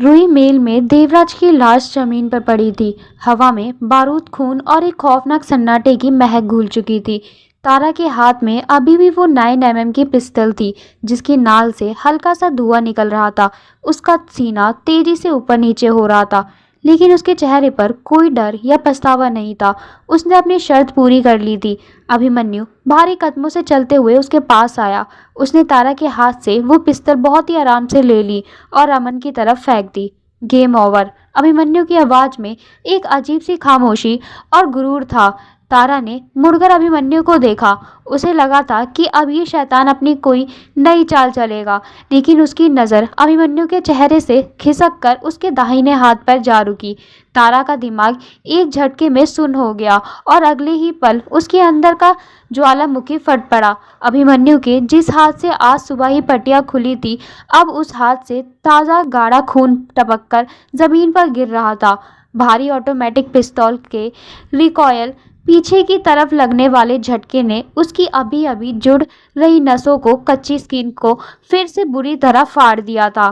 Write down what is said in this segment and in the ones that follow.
रुई मेल में देवराज की लाश जमीन पर पड़ी थी। हवा में बारूद, खून और एक खौफनाक सन्नाटे की महक घुल चुकी थी। तारा के हाथ में अभी भी वो 9 mm की पिस्तौल थी, जिसकी नाल से हल्का सा धुआं निकल रहा था। उसका सीना तेजी से ऊपर नीचे हो रहा था, लेकिन उसके चेहरे पर कोई डर या पछतावा नहीं था। उसने अपनी शर्त पूरी कर ली थी। अभिमन्यु भारी कदमों से चलते हुए उसके पास आया। उसने तारा के हाथ से वो पिस्तौल बहुत ही आराम से ले ली और अमन की तरफ फेंक दी। Game over. अभिमन्यु की आवाज में एक अजीब सी खामोशी और गुरूर था। तारा ने मुड़कर अभिमन्यु को देखा। उसे लगा था कि अब ये शैतान अपनी कोई नई चाल चलेगा, लेकिन उसकी नज़र अभिमन्यु के चेहरे से खिसक कर उसके दाहिने हाथ पर जा रुकी। तारा का दिमाग एक झटके में सुन्न हो गया और अगले ही पल उसके अंदर का ज्वालामुखी फट पड़ा। अभिमन्यु के जिस हाथ से आज सुबह ही पट्टियां खुली थी, अब उस हाथ से ताज़ा गाढ़ा खून टपककर जमीन पर गिर रहा था। भारी ऑटोमेटिक पिस्तौल के रिकॉयल पीछे की तरफ लगने वाले झटके ने उसकी अभी अभी जुड़ रही नसों को, कच्ची स्किन को फिर से बुरी तरह फाड़ दिया था।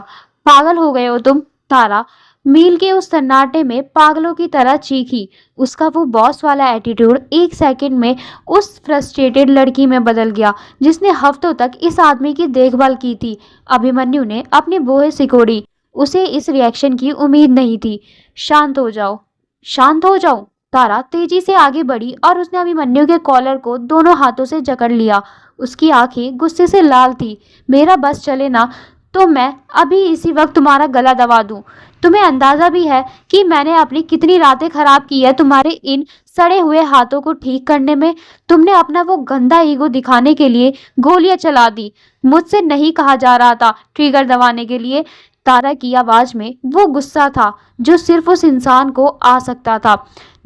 पागल हो गए हो तुम? तारा मील के उस सन्नाटे में पागलों की तरह चीखी। उसका वो बॉस वाला एटीट्यूड एक सेकंड में उस फ्रस्ट्रेटेड लड़की में बदल गया जिसने हफ्तों तक इस आदमी की देखभाल की थी। अभिमन्यु ने अपनी बोहें सिकोड़ी। उसे इस रिएक्शन की उम्मीद नहीं थी। शांत हो जाओ, शांत हो जाओ। तारा तेजी से आगे बढ़ी और उसने अभिमन्यु के कॉलर को दोनों हाथों से जकड़ लिया। उसकी आंखें गुस्से से लाल थी। मेरा बस चले ना तो मैं अभी इसी वक्त तुम्हारा गला दबा दूं। तुम्हें अंदाजा भी है कि मैंने अपनी कितनी रातें खराब की है तुम्हारे इन सड़े हुए हाथों को ठीक करने में। तुमने अपना वो गंदा ईगो दिखाने के लिए गोलियां चला दी। मुझसे नहीं कहा जा रहा था ट्रिगर दबाने के लिए। तारा की आवाज में वो गुस्सा था जो सिर्फ उस इंसान को आ सकता था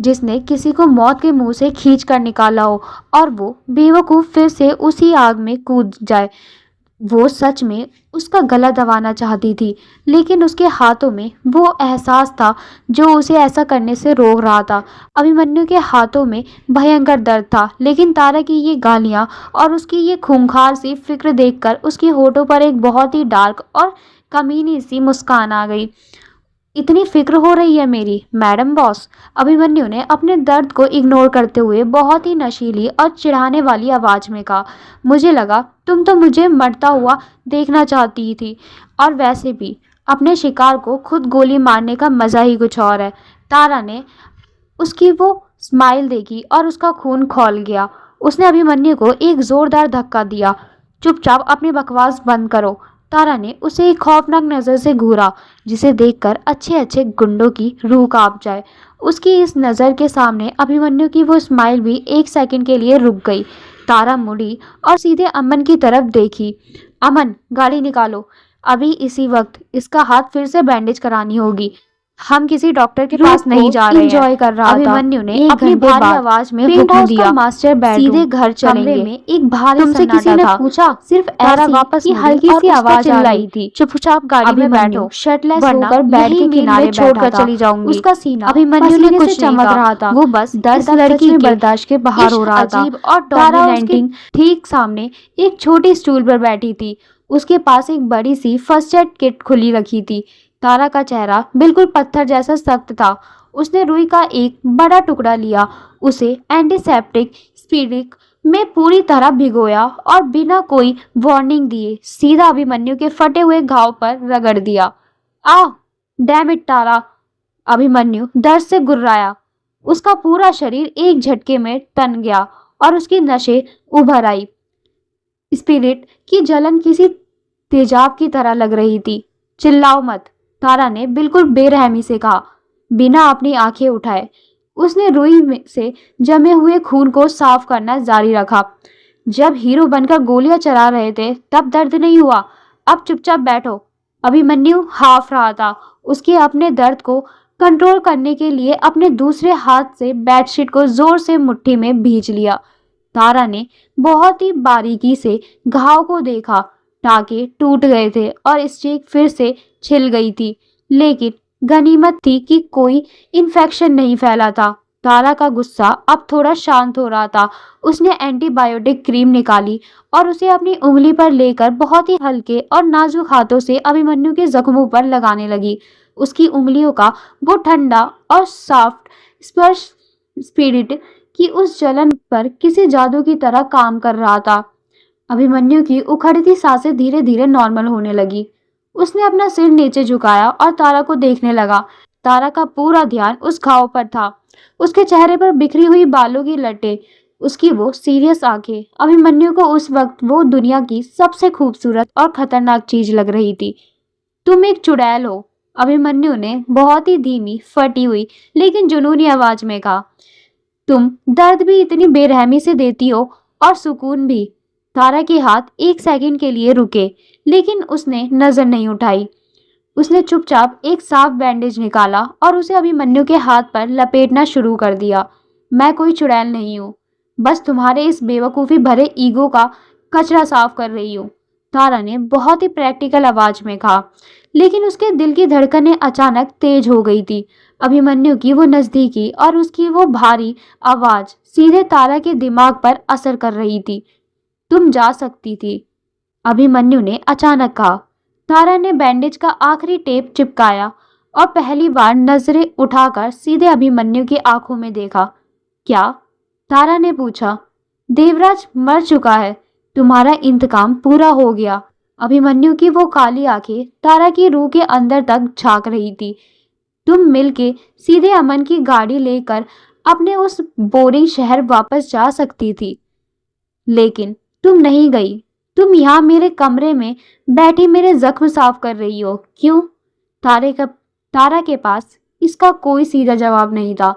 जिसने किसी को मौत के मुंह से खींच कर निकाला हो, और वो बेवकूफ फिर से उसी आग में कूद जाए। वो सच में उसका गला दबाना चाहती थी, लेकिन उसके हाथों में वो एहसास था जो उसे ऐसा करने से रोक रहा था। अभिमन्यु के हाथों में भयंकर दर्द था, लेकिन तारा की ये गालियां और उसकी ये खूंखार सी फिक्र देखकर उसके होठों पर एक बहुत ही डार्क और कमीनी सी मुस्कान आ गई। इतनी फिक्र हो रही है मेरी, मैडम बॉस? अभिमन्यु ने अपने दर्द को इग्नोर करते हुए बहुत ही नशीली और चिढ़ाने वाली आवाज में कहा। मुझे लगा तुम तो मुझे मरता हुआ देखना चाहती थी, और वैसे भी अपने शिकार को खुद गोली मारने का मजा ही कुछ और है। तारा ने उसकी वो स्माइल देखी और उसका खून खौल गया। उसने अभिमन्यु को एक जोरदार धक्का दिया। चुपचाप अपनी बकवास बंद करो। तारा ने उसे एक खौफनाक नज़र से घूरा, जिसे देखकर अच्छे अच्छे गुंडों की रूह कांप जाए। उसकी इस नज़र के सामने अभिमन्यु की वो स्माइल भी एक सेकंड के लिए रुक गई। तारा मुड़ी और सीधे अमन की तरफ देखी। अमन, गाड़ी निकालो। अभी इसी वक्त इसका हाथ फिर से बैंडेज करानी होगी। हम किसी डॉक्टर के पास नहीं जा रहे हैं। एंजॉय कर रहा था। अभिमन्यु ने अपनी भारी आवाज में हुक्म दिया। मास्टर बेडरूम, सीधे घर चलेंगे। में एक भारी तुमसे किसी ने पूछा? सिर्फ तारा वापस की हल्की सी आवाज चिल्लाई थी। चुपचाप गाड़ी में बैठो, शर्टलेस होकर बेड के किनारे छोड़कर चली जाऊंगी। उसका सीना अभिमन्यु ने कुछ चमक रहा था। वो बस दर्द लड़की के बर्दाश्त के बाहर हो रहा था। और तारा उसके ठीक सामने एक छोटी स्टूल पर बैठी थी। उसके पास एक बड़ी सी फर्स्ट एड किट खुली रखी थी। तारा का चेहरा बिल्कुल पत्थर जैसा सख्त था। उसने रुई का एक बड़ा टुकड़ा लिया, उसे एंटीसेप्टिक स्पिरिट में पूरी तरह भिगोया और बिना कोई वार्निंग दिए सीधा अभिमन्यु के फटे हुए घाव पर रगड़ दिया। आ डैम इट तारा! अभिमन्यु दर्द से गुर्राया। उसका पूरा शरीर एक झटके में तन गया और उसकी नसें उभर आई। स्पिरिट की जलन किसी तेजाब की तरह लग रही थी। चिल्लाओ मत, तारा ने बिल्कुल बेरहमी से कहा, बिना अपनी आंखें उठाए। उसने रुई से जमे हुए खून को साफ करना जारी रखा। जब हीरो बनकर गोलियां चला रहे थे तब दर्द नहीं हुआ। अब चुपचाप बैठो। अभिमन्यु हाफ रहा था। उसके अपने दर्द को कंट्रोल करने के लिए अपने दूसरे हाथ से बेडशीट को जोर से मुट्ठी में भींच लिया। तारा ने बहुत ही बारीकी से घाव को देखा। टाके टूट गए थे और स्टिक फिर से छिल गई थी, लेकिन गनीमत थी कि कोई इन्फेक्शन नहीं फैला था। तारा का गुस्सा अब थोड़ा शांत हो रहा था। उसने एंटीबायोटिक क्रीम निकाली और उसे अपनी उंगली पर लेकर बहुत ही हल्के और नाजुक हाथों से अभिमन्यु के जख्मों पर लगाने लगी। उसकी उंगलियों का वो ठंडा और सॉफ्ट स्पर्श स्पिरिट की उस जलन पर किसी जादू की तरह काम कर रहा था। अभिमन्यु की उखड़ती सांसें धीरे धीरे नॉर्मल होने लगी। उसने अपना सिर नीचे झुकाया और तारा को देखने लगा। तारा का पूरा ध्यान उस घाव पर था, उसके चेहरे पर बिखरी हुई बालों की लटें, उसकी वो सीरियस आंखें। अभिमन्यु को उस वक्त वो दुनिया की सबसे खूबसूरत और खतरनाक चीज लग रही थी। तुम एक चुड़ैल हो, अभिमन्यु ने बहुत ही धीमी, फटी हुई लेकिन जुनूनी आवाज में कहा। तुम दर्द भी इतनी बेरहमी से देती हो और सुकून भी। तारा के हाथ एक सेकंड के लिए रुके, लेकिन उसने नजर नहीं उठाई। उसने चुपचाप एक साफ बैंडेज निकाला और उसे अभिमन्यु के हाथ पर लपेटना शुरू कर दिया। मैं कोई चुड़ैल नहीं हूँ, बस तुम्हारे इस बेवकूफ़ी भरे ईगो का कचरा साफ कर रही हूँ, तारा ने बहुत ही प्रैक्टिकल आवाज में कहा। लेकिन उसके दिल की धड़कनें अचानक तेज हो गई थी। अभिमन्यु की वो नज़दीकी और उसकी वो भारी आवाज सीधे तारा के दिमाग पर असर कर रही थी। तुम जा सकती थी, अभिमन्यु ने अचानक कहा। तारा ने बैंडेज का आखिरी टेप चिपकाया और पहली बार नजरें उठाकर सीधे अभिमन्यु की आंखों में देखा। क्या? तारा ने पूछा। देवराज मर चुका है, तुम्हारा इंतकाम पूरा हो गया। अभिमन्यु की वो काली आंखें तारा की रूह के अंदर तक झांक रही थी। तुम मिलके सीधे अमन की गाड़ी लेकर अपने उस बोरिंग शहर वापस जा सकती थी, लेकिन तुम नहीं गई। तुम यहाँ मेरे कमरे में बैठी मेरे जख्म साफ कर रही हो। क्यों? तारा के पास इसका कोई सीधा जवाब नहीं था।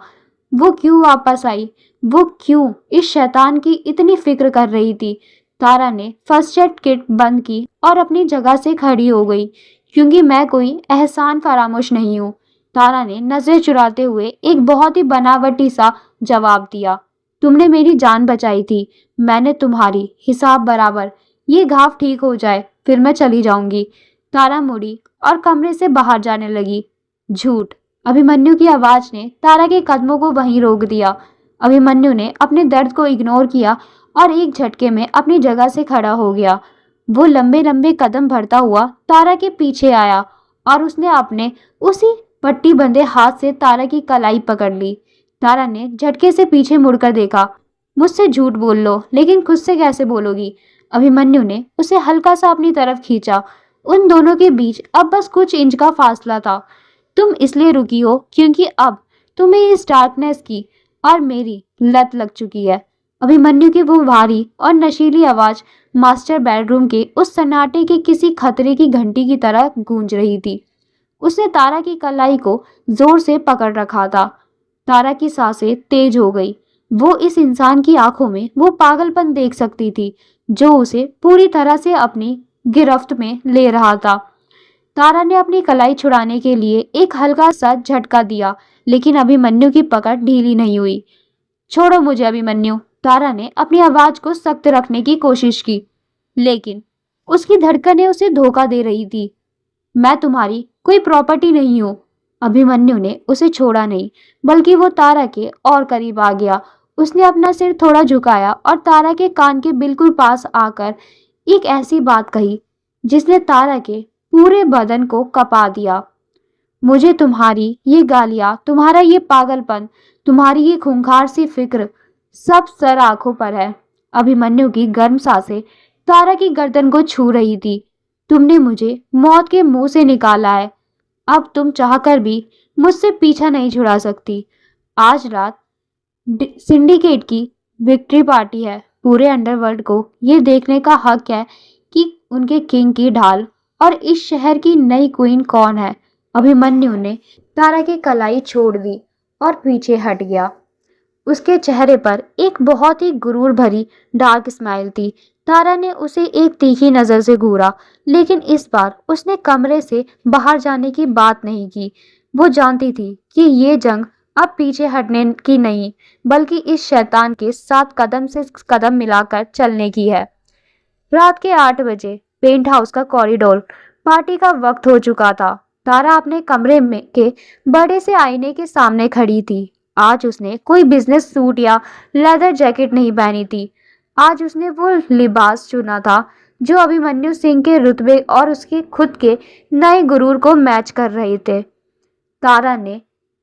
वो क्यों वापस आई? वो क्यों इस शैतान की इतनी फिक्र कर रही थी? तारा ने फर्स्ट एड किट बंद की और अपनी जगह से खड़ी हो गई। क्योंकि मैं कोई एहसान फरामोश नहीं हूँ, तारा ने नजरें चुराते हुए एक बहुत ही बनावटी सा जवाब दिया। तुमने मेरी जान बचाई थी, मैंने तुम्हारी, हिसाब बराबर। ये घाव ठीक हो जाए फिर मैं चली जाऊंगी। तारा मुड़ी और कमरे से बाहर जाने लगी। झूठ, अभिमन्यु की आवाज ने तारा के कदमों को वहीं रोक दिया। अभिमन्यु ने अपने दर्द को इग्नोर किया और एक झटके में अपनी जगह से खड़ा हो गया। वो लंबे लंबे कदम भरता हुआ तारा के पीछे आया और उसने अपने उसी पट्टी बंधे हाथ से तारा की कलाई पकड़ ली। तारा ने झटके से पीछे मुड़कर देखा। मुझसे झूठ बोल लो, लेकिन खुद से कैसे बोलोगी? अभिमन्यु ने उसे हल्का सा अपनी तरफ खींचा। उन दोनों के बीच अब बस कुछ इंच का फासला था। तुम इसलिए रुकी हो क्योंकि अब तुम्हें इस डार्कनेस की और मेरी लत लग चुकी है। अभिमन्यु की वो भारी और नशीली आवाज मास्टर बेडरूम के उस सन्नाटे के किसी खतरे की घंटी की तरह गूंज रही थी। उसने तारा की कलाई को जोर से पकड़ रखा था। तारा की सांसें तेज हो गई। वो इस इंसान की आंखों में वो पागलपन देख सकती थी जो उसे पूरी तरह से अपनी गिरफ्त में ले रहा था। तारा ने अपनी कलाई छुड़ाने के लिए एक हल्का सा झटका दिया, लेकिन अभिमन्यु की पकड़ ढीली नहीं हुई। छोड़ो मुझे अभिमन्यु, तारा ने अपनी आवाज को सख्त रखने की कोशिश की, लेकिन उसकी धड़कनें उसे धोखा दे रही थी। मैं तुम्हारी कोई प्रॉपर्टी नहीं हूँ। अभिमन्यु ने उसे छोड़ा नहीं, बल्कि वो तारा के और करीब आ गया। उसने अपना सिर थोड़ा झुकाया और तारा के कान के बिल्कुल पास आकर एक ऐसी बात कही जिसने तारा के पूरे बदन को कपा दिया। मुझे तुम्हारी ये गालियां, तुम्हारा ये पागलपन, तुम्हारी ये खूंखार सी फिक्र सब सर आंखों पर है। अभिमन्यु की गर्म सांसें तारा की गर्दन को छू रही थी। तुमने मुझे मौत के मुंह से निकाला है, अब तुम चाहकर भी मुझसे पीछा नहीं छुड़ा सकती। आज रात सिंडिकेट की विक्ट्री पार्टी है। पूरे अंडरवर्ल्ड को ये देखने का हक है कि उनके किंग की ढाल और इस शहर की नई क्वीन कौन है। अभिमन्यु ने तारा की कलाई छोड़ दी और पीछे हट गया। उसके चेहरे पर एक बहुत ही गुरूर भरी डार्क स्माइल थी। तारा ने उसे एक तीखी नजर से घूरा, लेकिन इस बार उसने कमरे से बाहर जाने की बात नहीं की। वो जानती थी कि ये जंग अब पीछे हटने की नहीं, बल्कि इस शैतान के साथ कदम से कदम मिलाकर चलने की है। रात के 8 बजे पेंट हाउस का कॉरिडोर, पार्टी का वक्त हो चुका था। तारा अपने कमरे में के बड़े से आईने के सामने खड़ी थी। आज उसने कोई बिजनेस सूट या लेदर जैकेट नहीं पहनी थी। आज उसने वो लिबास चुना था जो अभिमन्यु सिंह के रुतबे और उसके खुद के नए गुरूर को मैच कर रहे थे। तारा ने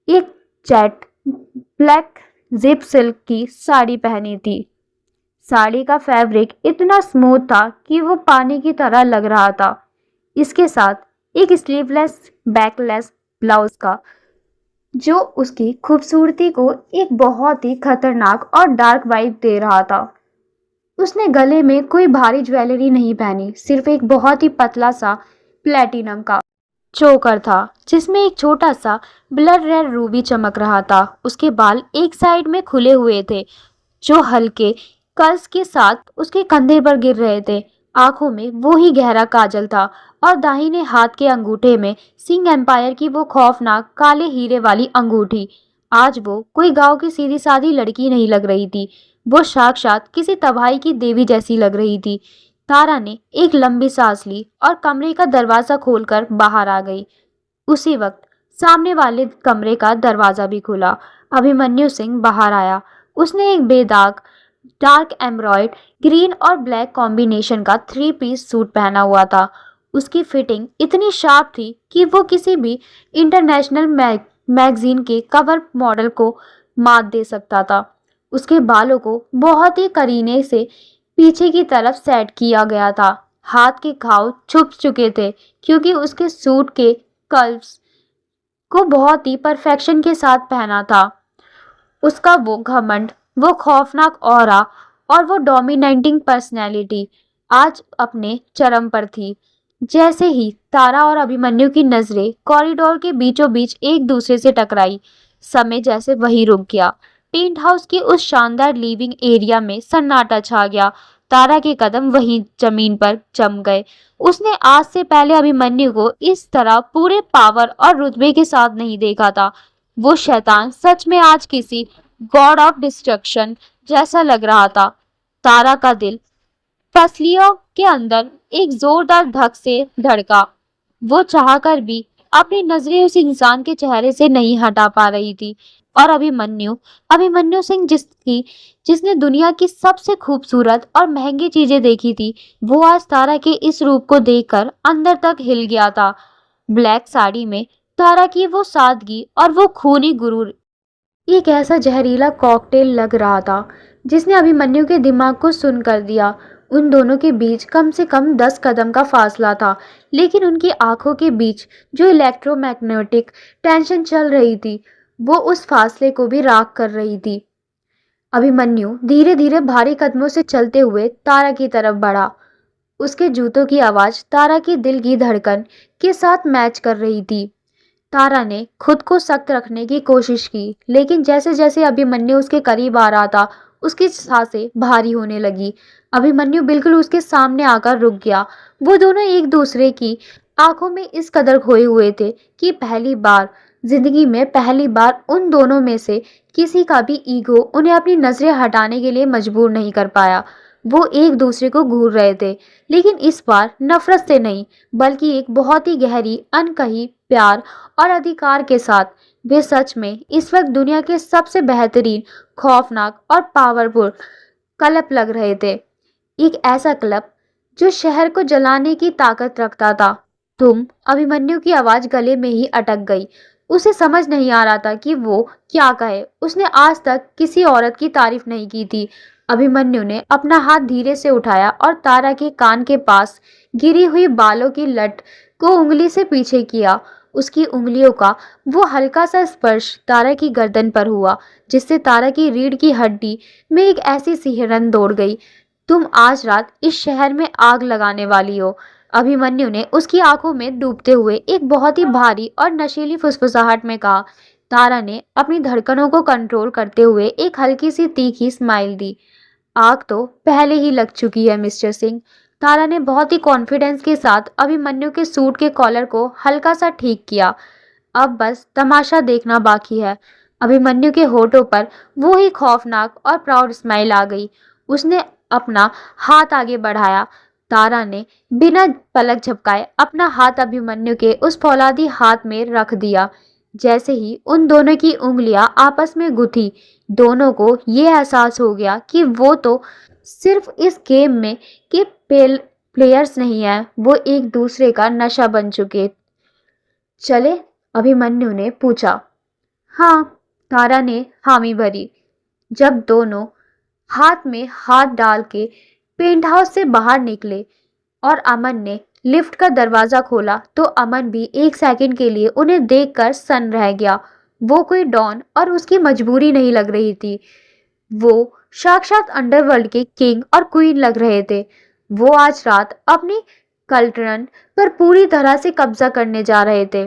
एक जेट ब्लैक जिप सिल्क की साड़ी पहनी थी। साड़ी का फैब्रिक इतना स्मूथ था कि वो पानी की तरह लग रहा था। इसके साथ एक स्लीवलेस बैकलेस ब्लाउज का जो उसकी खूबसूरती को एक बहुत ही खतरनाक और डार्क वाइब दे रहा था। उसने गले में कोई भारी ज्वेलरी नहीं पहनी, सिर्फ एक बहुत ही पतला सा प्लेटिनम का चोकर था जिसमें एक छोटा सा ब्लड रेड रूबी चमक रहा था। उसके बाल एक साइड में खुले हुए थे जो हल्के कर्ल्स के साथ उसके कंधे पर गिर रहे थे। आंखों में वो ही गहरा काजल था और दाहिने हाथ के अंगूठे में सिंह एम्पायर की वो खौफनाक काले हीरे वाली अंगूठी। आज वो कोई गांव की सीधी सादी लड़की नहीं लग रही थी, वो साक्षात किसी तबाही की देवी जैसी लग रही थी। तारा ने एक लंबी सांस ली और कमरे का दरवाजा खोलकर बाहर आ गई। उसी वक्त सामने वाले कमरे का दरवाजा भी खुला। अभिमन्यु सिंह बाहर आया। उसने एक बेदाग डार्क एम्ब्रॉयड ग्रीन और ब्लैक कॉम्बिनेशन का 3 पीस सूट पहना हुआ था। उसकी फिटिंग इतनी शार्प थी कि वो किसी भी इंटरनेशनल मैगजीन के कवर मॉडल को मात दे सकता था। उसके बालों को बहुत ही करीने से पीछे की तरफ सेट किया गया था। हाथ के घाव छुप चुके थे क्योंकि उसके सूट के कर्व्स को बहुत ही परफेक्शन के साथ पहना था। उसका वो घमंड, वो खौफनाक ऑरा और वो डोमिनेटिंग पर्सनैलिटी आज अपने चरम पर थी। जैसे ही तारा और अभिमन्यु की नजरें कॉरिडोर के बीचों बीच एक दूसरे से टकराई, समय जैसे वहीं रुक गया। टेंट हाउस के उस शानदार लिविंग एरिया में सन्नाटा छा गया। तारा के कदम वहीं जमीन पर जम गए। उसने आज से पहले अभिमन्यु को इस तरह पूरे पावर और रुतबे के साथ नहीं देखा था। वो शैतान सच में आज किसी गॉड ऑफ डिस्ट्रक्शन जैसा लग रहा था। तारा का दिल पसलियों के अंदर एक जोरदार धक से धड़का। वो चाहकर भी अपनी नजरें उस इंसान के चेहरे से नहीं हटा पा रही थी। और अभिमन्यु अभिमन्यु सिंह जिसने दुनिया की सबसे खूबसूरत और महंगी चीजें देखी थी, वो आज तारा के इस रूप को देखकर अंदर तक हिल गया था। ब्लैक साड़ी में तारा की वो सादगी और वो खूनी गुरूर एक ऐसा जहरीला कॉकटेल लग रहा था जिसने अभिमन्यु के दिमाग को सुन कर दिया। उन दोनों के बीच कम से कम 10 कदम का फासला था, लेकिन उनकी आंखों के बीच जो इलेक्ट्रोमैग्नेटिक टेंशन चल रही थी वो उस फासले को भी राख कर रही थी। अभिमन्यु धीरे धीरे भारी कदमों से चलते हुए तारा की तरफ बढ़ा। उसके जूतों की आवाज तारा की दिल की धड़कन के साथ मैच कर रही थी। तारा ने खुद को सख्त रखने की कोशिश की, लेकिन जैसे जैसे अभिमन्यु उसके करीब आ रहा था उसकी सांसें भारी होने लगी। अभिमन्यु बिल्कुल उसके सामने आकर रुक गया। वो दोनों एक दूसरे की आंखों में इस कदर खोए हुए थे कि जिंदगी में पहली बार उन दोनों में से किसी का भी ईगो उन्हें अपनी नजरें हटाने के लिए मजबूर नहीं कर पाया। वो एक दूसरे को घूर रहे थे, लेकिन इस बार नफरत से नहीं, बल्कि एक बहुत ही गहरी अनकही प्यार और अधिकार के साथ। वे सच में इस वक्त दुनिया के सबसे बेहतरीन, खौफनाक और पावरफुल क्लब लग रहे थे। एक ऐसा क्लब जो शहर को जलाने की ताकत रखता था। तुम अभिमन्यु की आवाज गले में ही अटक गई। उसे समझ नहीं आ रहा था कि वो क्या कहे। उसने आज तक किसी औरत की तारीफ नहीं की थी। अभिमन्यु ने अपना हाथ धीरे से उठाया और तारा के कान के पास गिरी हुई बालों की लट को उंगली से पीछे किया। उसकी उंगलियों का वो हल्का सा स्पर्श तारा की गर्दन पर हुआ, जिससे तारा की रीढ़ की हड्डी में एक ऐसी सिहरन दौड़ गई। तुम आज रात इस शहर में आग लगाने वाली हो। अभिमन्यु ने उसकी आंखों में डूबते हुए एक बहुत ही भारी और नशीली फुसफुसाहट में कहा। तारा ने अपनी धड़कनों को कंट्रोल करते हुए एक हल्की सी तीखी स्माइल दी। आग तो पहले ही लग चुकी है मिस्टर सिंह। तारा ने बहुत ही कॉन्फिडेंस के साथ अभिमन्यु के सूट के कॉलर को हल्का सा ठीक किया। अब बस तमाशा देखना बाकी है। अभिमन्यु के होठों पर वो ही खौफनाक और प्राउड स्माइल आ गई। उसने अपना हाथ आगे बढ़ाया। तारा ने बिना पलक झपकाए अपना हाथ अभिमन्यु के उस फौलादी हाथ में रख दिया। जैसे ही उन दोनों की उंगलियां आपस में गुथी, दोनों को ये एहसास हो गया कि वो तो सिर्फ इस गेम में के प्लेयर्स नहीं हैं, वो एक दूसरे का नशा बन चुके। चले? अभिमन्यु ने पूछा। हाँ, तारा ने हामी भरी। जब दोनों हाथ में हाथ डाल के पेंट हाउस से बाहर निकले और अमन ने लिफ्ट का दरवाजा खोला तो अमन भी एक सेकंड के लिए उन्हें देखकर सन्न रह गया। वो कोई डॉन और उसकी मजबूरी नहीं लग रही थी। वो साक्षात अंडरवर्ल्ड के किंग और क्वीन लग रहे थे। वो आज रात अपनी कल्टरन पर पूरी तरह से कब्जा करने जा रहे थे।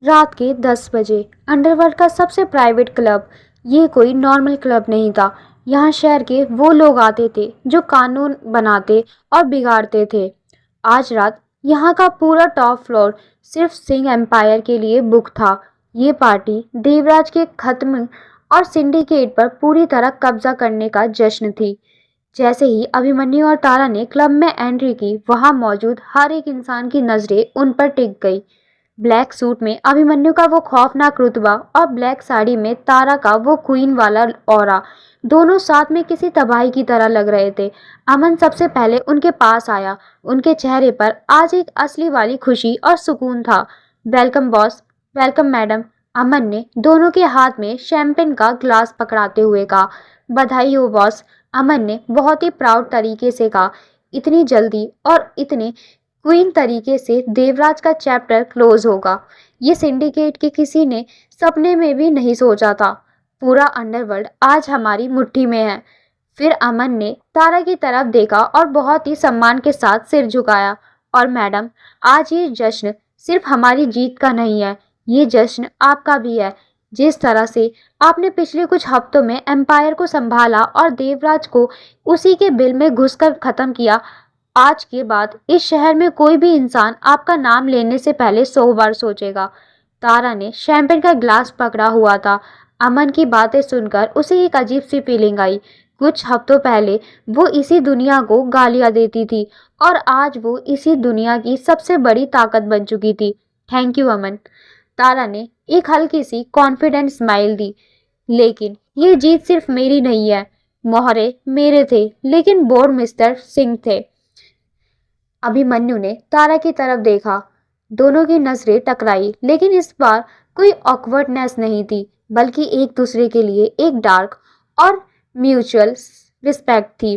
रात के 10 बजे अंडरवर्ल्ड का सबसे प्राइवेट क्लब। ये कोई नॉर्मल क्लब नहीं था। यहाँ शहर के वो लोग आते थे जो कानून बनाते और बिगाड़ते थे। आज रात यहाँ का पूरा टॉप फ्लोर सिर्फ सिंह एम्पायर के लिए बुक था। ये पार्टी देवराज के खत्म और सिंडिकेट पर पूरी तरह कब्जा करने का जश्न थी। जैसे ही अभिमन्यु और तारा ने क्लब में एंट्री की, वहां मौजूद हर एक इंसान की नजरें उन पर टिक गई। ब्लैक सूट में अभिमन्यु का वो खौफनाक रुतबा और ब्लैक साड़ी में तारा का वो क्वीन वाला ऑरा, दोनों साथ में किसी तबाही की तरह लग रहे थे। अमन सबसे पहले उनके पास आया। उनके चेहरे पर आज एक असली वाली खुशी और सुकून था। वेलकम बॉस, वेलकम मैडम, अमन ने दोनों के हाथ में शैंपेन का ग्लास पकड़ाते हुए कहा। बधाई हो बॉस, अमन ने बहुत ही प्राउड तरीके से कहा। इतनी जल्दी और इतने क्वीन तरीके से देवराज का चैप्टर क्लोज होगा, ये सिंडिकेट के किसी ने सपने में भी नहीं सोचा था। पूरा अंडरवर्ल्ड आज हमारी मुट्ठी में है। फिर अमन ने तारा की तरफ देखा और बहुत ही सम्मान के साथ सिर झुकाया। और मैडम, आज ये जश्न सिर्फ हमारी जीत का नहीं है, ये जश्न आपका भी है। जिस तरह से आपने पिछले कुछ हफ्तों में एम्पायर को संभाला और देवराज को उसी के बिल में घुसकर खत्म किया, आज के बाद इस शहर में कोई भी इंसान आपका नाम लेने से पहले 100 बार सोचेगा। तारा ने शैंपेन का ग्लास पकड़ा हुआ था। अमन की बातें सुनकर उसे एक अजीब सी फीलिंग आई। कुछ हफ्तों पहले वो इसी दुनिया को गालियां देती थी और आज वो इसी दुनिया की सबसे बड़ी ताकत बन चुकी थी। थैंक यू अमन, तारा ने एक हल्की सी कॉन्फिडेंट स्माइल दी। लेकिन ये जीत सिर्फ मेरी नहीं है। मोहरे मेरे थे, लेकिन बोर्ड मिस्टर सिंह थे। अभिमन्यु ने तारा की तरफ देखा। दोनों की नजरें टकराई, लेकिन इस बार कोई ऑकवर्डनेस नहीं थी, बल्कि एक दूसरे के लिए एक डार्क और म्यूचुअल रिस्पेक्ट थी।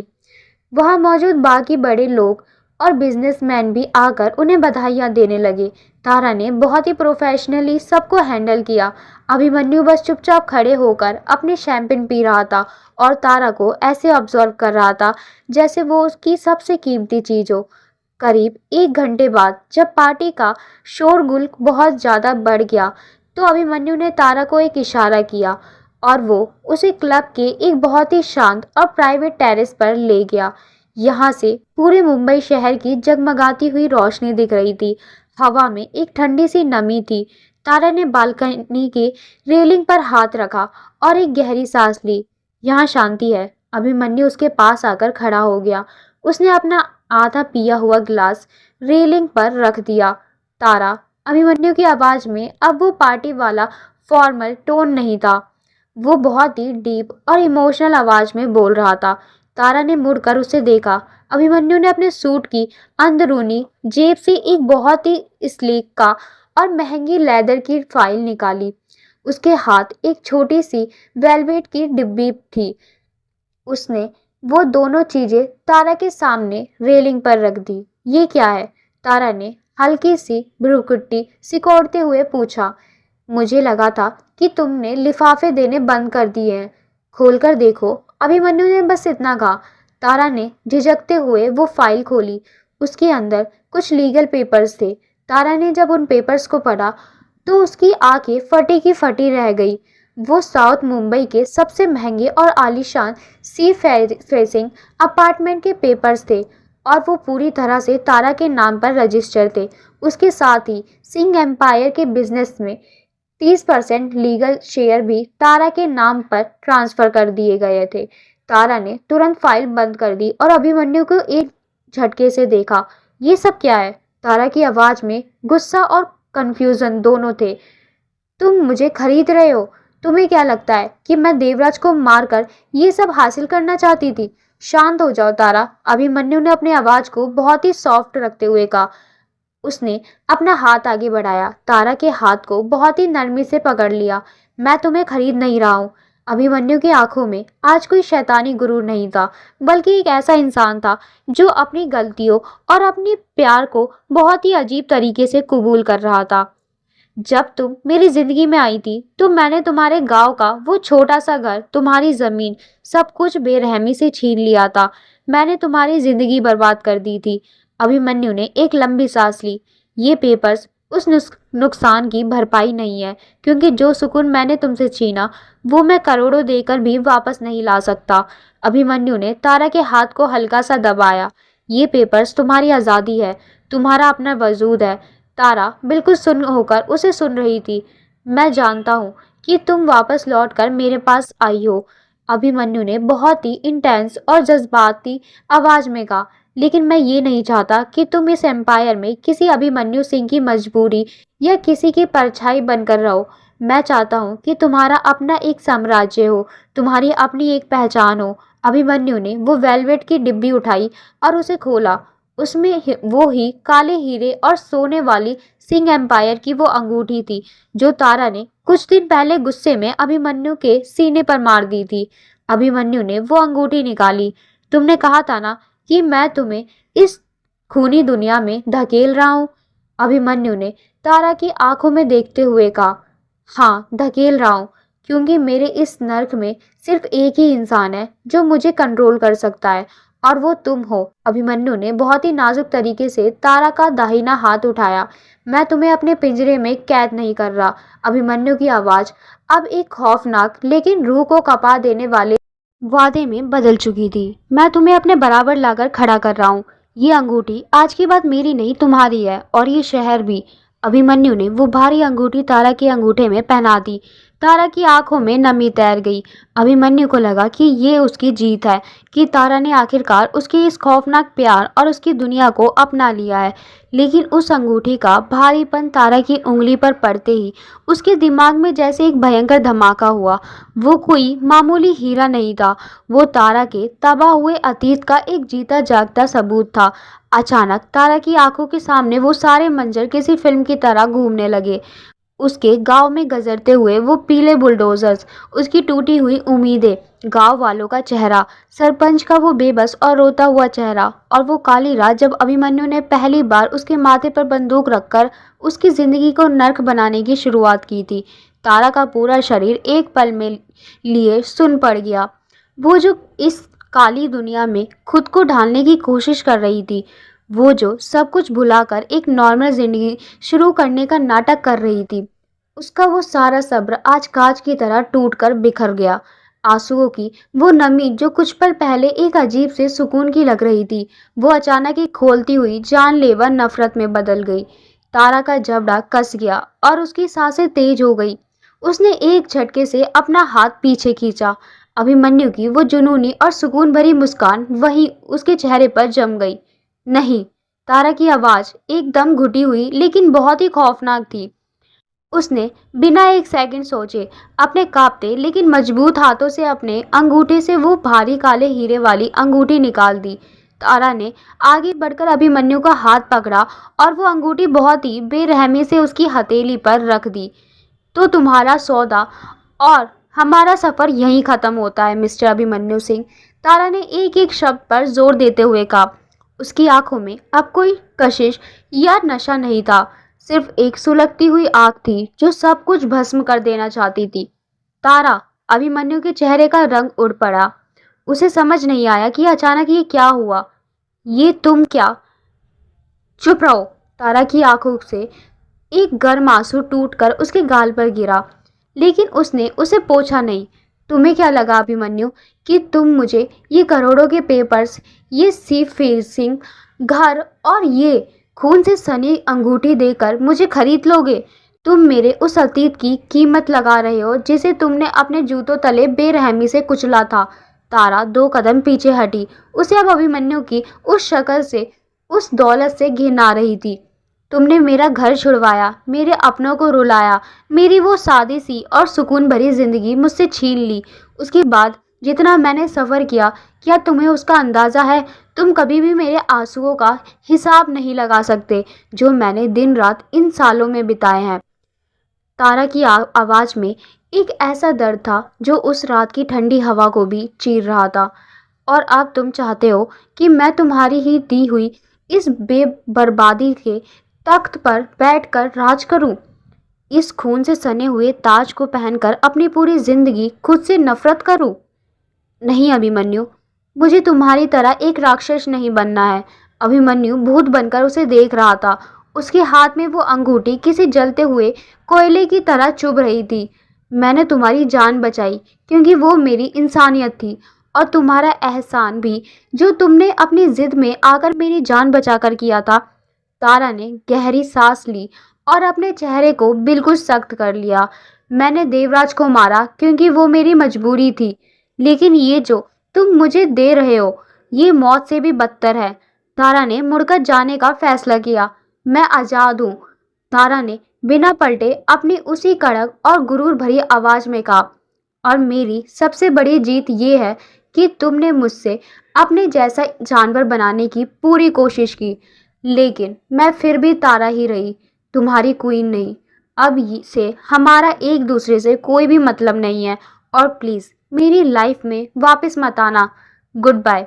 वहां मौजूद बाकी बड़े लोग और बिजनेसमैन भी आकर उन्हें बधाइयां देने लगे। तारा ने बहुत ही प्रोफेशनली सबको हैंडल किया। अभिमन्यु बस चुपचाप खड़े होकर अपने शैंपेन पी रहा था और तारा को ऐसे ऑब्जर्व कर रहा था जैसे वो उसकी सबसे कीमती चीज हो। करीब 1 घंटे बाद जब पार्टी का शोरगुल बहुत ज़्यादा बढ़ गया, तो अभिमन्यु ने तारा को एक इशारा किया और वो उसे क्लब के एक बहुत ही शांत और प्राइवेट टेरेस पर ले गया। यहाँ से पूरे मुंबई शहर की जगमगाती हुई रोशनी दिख रही थी। हवा में एक ठंडी सी नमी थी। तारा ने बालकनी के रेलिंग पर हाथ रखा और एक गहरी सांस ली। यहाँ शांति है। अभिमन्यु उसके पास आकर खड़ा हो गया। उसने अपना आधा पिया हुआ गिलास रेलिंग पर रख दिया। तारा, अभिमन्यु की आवाज में अब वो पार्टी वाला फॉर्मल टोन नहीं था। वो बहुत ही डीप और इमोशनल आवाज में बोल रहा था। तारा ने मुड़कर उसे देखा। अभिमन्यु ने अपने सूट की अंदरूनी जेब से एक बहुत ही स्लीक का और महंगी लेदर की फाइल निकाली। उसके हाथ एक छोटी सी वेलवेट की डिब्बी थी। उसने वो दोनों चीजें तारा के सामने रेलिंग पर रख दी। ये क्या है? तारा ने हल्की सी भ्रुकुटी सिकोड़ते हुए पूछा। मुझे लगा था कि तुमने लिफाफे देने बंद कर दिए हैं, खोलकर देखो, अभिमन्यु ने बस इतना कहा। तारा ने झिझकते हुए वो फाइल खोली। उसके अंदर कुछ लीगल पेपर्स थे। तारा ने जब उन पेपर्स को पढ़ा तो उसकी आंखें फटी की फटी रह गई। वो साउथ मुंबई के सबसे महंगे और आलीशान सी फेसिंग अपार्टमेंट के पेपर्स थे और वो पूरी तरह से तारा के नाम पर रजिस्टर थे। उसके साथ ही सिंह एम्पायर के बिजनेस में 30% लीगल शेयर भी तारा के नाम पर ट्रांसफर कर दिए गए थे। तारा ने तुरंत फाइल बंद कर दी और अभिमन्यु को एक झटके से देखा। ये सब क्या है? तारा की आवाज में गुस्सा और कंफ्यूजन दोनों थे। तुम मुझे खरीद रहे हो? तुम्हें क्या लगता है कि मैं देवराज को मारकर ये सब हासिल करना चाहती थी? शांत हो जाओ तारा, अभिमन्यु ने अपनी आवाज को बहुत ही सॉफ्ट रखते हुए कहा। उसने अपना हाथ आगे बढ़ाया, तारा के हाथ को बहुत ही नरमी से पकड़ लिया। मैं तुम्हें खरीद नहीं रहा हूँ। अभिमन्यु की आंखों में आज कोई शैतानी गुरूर नहीं था, बल्कि एक ऐसा इंसान था जो अपनी गलतियों और अपने प्यार को बहुत ही अजीब तरीके से कबूल कर रहा था। जब तुम मेरी जिंदगी में आई थी तो मैंने तुम्हारे गांव का वो छोटा सा घर, तुम्हारी जमीन, सब कुछ बेरहमी से छीन लिया था। मैंने तुम्हारी जिंदगी बर्बाद कर दी थी। अभिमन्यु ने एक लंबी सांस ली। ये पेपर्स उस नुकसान की भरपाई नहीं है, क्योंकि जो सुकून मैंने तुमसे छीना वो मैं करोड़ों देकर भी वापस नहीं ला सकता। अभिमन्यु ने तारा के हाथ को हल्का सा दबाया। ये पेपर्स तुम्हारी आज़ादी है, तुम्हारा अपना वजूद है। तारा बिल्कुल सुन्न होकर उसे सुन रही थी। मैं जानता हूँ कि तुम वापस लौटकर मेरे पास आई हो, अभिमन्यु ने बहुत ही इंटेंस और जज्बाती आवाज में कहा। लेकिन मैं ये नहीं चाहता कि तुम इस एम्पायर में किसी अभिमन्यु सिंह की मजबूरी या किसी की परछाई बनकर रहो। मैं चाहता हूँ कि तुम्हारा अपना एक साम्राज्य हो, तुम्हारी अपनी एक पहचान हो। अभिमन्यु ने वो वेलवेट की डिब्बी उठाई और उसे खोला। उसमें वो ही काले हीरे और सोने वाली सिंह एम्पायर की वो अंगूठी थी जो तारा ने कुछ दिन पहले गुस्से में अभिमन्यु के सीने पर मार दी थी। अभिमन्यु ने वो अंगूठी निकाली। तुमने कहा था ना कि मैं तुम्हें इस खूनी दुनिया में धकेल रहा हूँ, अभिमन्यु ने तारा की आंखों में देखते हुए कहा। हाँ, धकेल रहा हूँ, क्योंकि मेरे इस नर्क में सिर्फ एक ही इंसान है जो मुझे कंट्रोल कर सकता है, और वो तुम हो। अभिमन्यु ने बहुत ही नाजुक तरीके से तारा का दाहिना हाथ उठाया। मैं तुम्हें अपने पिंजरे में कैद नहीं कर रहा। अभिमन्यु की आवाज अब एक खौफनाक लेकिन रूह को कपा देने वाले वादे में बदल चुकी थी। मैं तुम्हें अपने बराबर लाकर खड़ा कर रहा हूँ। ये अंगूठी आज के बाद मेरी नहीं, तुम्हारी है, और ये शहर भी। अभिमन्यु ने वो भारी अंगूठी तारा के अंगूठे में पहना दी। तारा की आंखों में नमी तैर गई। अभिमन्यु को लगा कि ये उसकी जीत है, कि तारा ने आखिरकार उसके इस खौफनाक प्यार और उसकी दुनिया को अपना लिया है। लेकिन उस अंगूठी का भारीपन तारा की उंगली पर पड़ते ही उसके दिमाग में जैसे एक भयंकर धमाका हुआ। वो कोई मामूली हीरा नहीं था, वो तारा के तबाह हुए अतीत का एक जीता जागता सबूत था। अचानक तारा की आंखों के सामने वो सारे मंजर किसी फिल्म की तरह घूमने लगे। उसके गांव में गुजरते हुए वो पीले बुलडोजर्स, उसकी टूटी हुई उम्मीदें, गांव वालों का चेहरा, सरपंच का वो बेबस और रोता हुआ चेहरा, और वो काली रात जब अभिमन्यु ने पहली बार उसके माथे पर बंदूक रखकर उसकी जिंदगी को नर्क बनाने की शुरुआत की थी। तारा का पूरा शरीर एक पल में लिए सुन पड़ गया। वो जो इस काली दुनिया में खुद को ढालने की कोशिश कर रही थी, वो जो सब कुछ भुलाकर एक नॉर्मल जिंदगी शुरू करने का नाटक कर रही थी, उसका वो सारा सब्र आज कांच की तरह टूटकर बिखर गया। आंसुओं की वो नमी जो कुछ पल पहले एक अजीब से सुकून की लग रही थी, वो अचानक एक खोलती हुई जानलेवा नफरत में बदल गई। तारा का जबड़ा कस गया और उसकी सांसें तेज हो गई। उसने एक झटके से अपना हाथ पीछे खींचा। अभिमन्यु की वो जुनूनी और सुकून भरी मुस्कान वहीं उसके चेहरे पर जम गई। नहीं, तारा की आवाज एकदम घुटी हुई लेकिन बहुत ही खौफनाक थी। उसने बिना एक सेकंड सोचे अपने कांपते लेकिन मजबूत हाथों से अपने अंगूठे से वो भारी काले हीरे वाली अंगूठी निकाल दी। तारा ने आगे बढ़कर अभिमन्यु का हाथ पकड़ा और वो अंगूठी बहुत ही बेरहमी से उसकी हथेली पर रख दी। तो तुम्हारा सौदा और हमारा सफर यहीं खत्म होता है, मिस्टर अभिमन्यु सिंह, तारा ने एक एक शब्द पर जोर देते हुए कहा। उसकी आंखों में अब कोई कशिश या नशा नहीं था, सिर्फ एक सुलगती हुई आग थी जो सब कुछ भस्म कर देना चाहती थी। तारा, अभिमन्यु के चेहरे का रंग उड़ पड़ा। उसे समझ नहीं आया कि अचानक ये क्या हुआ। ये तुम क्या? चुप रहो। तारा की आंखों से एक गर्म आंसू टूटकर उसके गाल पर गिरा, लेकिन उसने उसे पोंछा नहीं। तुम्हें क्या लगा अभिमन्यु कि तुम मुझे ये करोड़ों के पेपर्स, ये सीप फेसिंग घर और ये खून से सनी अंगूठी देकर मुझे खरीद लोगे? तुम मेरे उस अतीत की कीमत लगा रहे हो जिसे तुमने अपने जूतों तले बेरहमी से कुचला था। तारा 2 कदम पीछे हटी। उसे अब अभिमन्यु की उस शक्ल से, उस दौलत से घिन आ रही थी। तुमने मेरा घर छुड़वाया, मेरे अपनों को रुलाया, मेरी वो सादी सी और सुकून भरी जिंदगी मुझसे छीन ली। उसके बाद जितना मैंने सफ़र किया, क्या तुम्हें उसका अंदाज़ा है? तुम कभी भी मेरे आंसुओं का हिसाब नहीं लगा सकते जो मैंने दिन रात इन सालों में बिताए हैं। तारा की आवाज़ में एक ऐसा दर्द था जो उस रात की ठंडी हवा को भी चीर रहा था। और अब तुम चाहते हो कि मैं तुम्हारी ही दी हुई इस बेबर्बादी के तख्त पर बैठकर राज करूं, इस खून से सने हुए ताज को पहनकर अपनी पूरी जिंदगी खुद से नफरत करूं? नहीं अभिमन्यु, मुझे तुम्हारी तरह एक राक्षस नहीं बनना है। अभिमन्यु भूत बनकर उसे देख रहा था। उसके हाथ में वो अंगूठी किसी जलते हुए कोयले की तरह चुभ रही थी। मैंने तुम्हारी जान बचाई क्योंकि वो मेरी इंसानियत थी, और तुम्हारा एहसान भी जो तुमने अपनी जिद में आकर मेरी जान बचाकर किया था। तारा ने गहरी सांस ली और अपने चेहरे को बिल्कुल सख्त कर लिया। मैंने देवराज को मारा क्योंकि वो मेरी मजबूरी थी, लेकिन ये जो तुम मुझे दे रहे हो, ये मौत से भी बदतर है। तारा ने मुड़कर जाने का फैसला किया। मैं आजाद हूँ, तारा ने बिना पलटे अपनी उसी कड़क और गुरूर भरी आवाज में कहा। और मेरी सबसे बड़ी जीत ये है कि तुमने मुझसे अपने जैसा जानवर बनाने की पूरी कोशिश की, लेकिन मैं फिर भी तारा ही रही, तुम्हारी क्वीन नहीं। अब से हमारा एक दूसरे से कोई भी मतलब नहीं है, और प्लीज़ मेरी लाइफ में वापस मत आना। Good bye.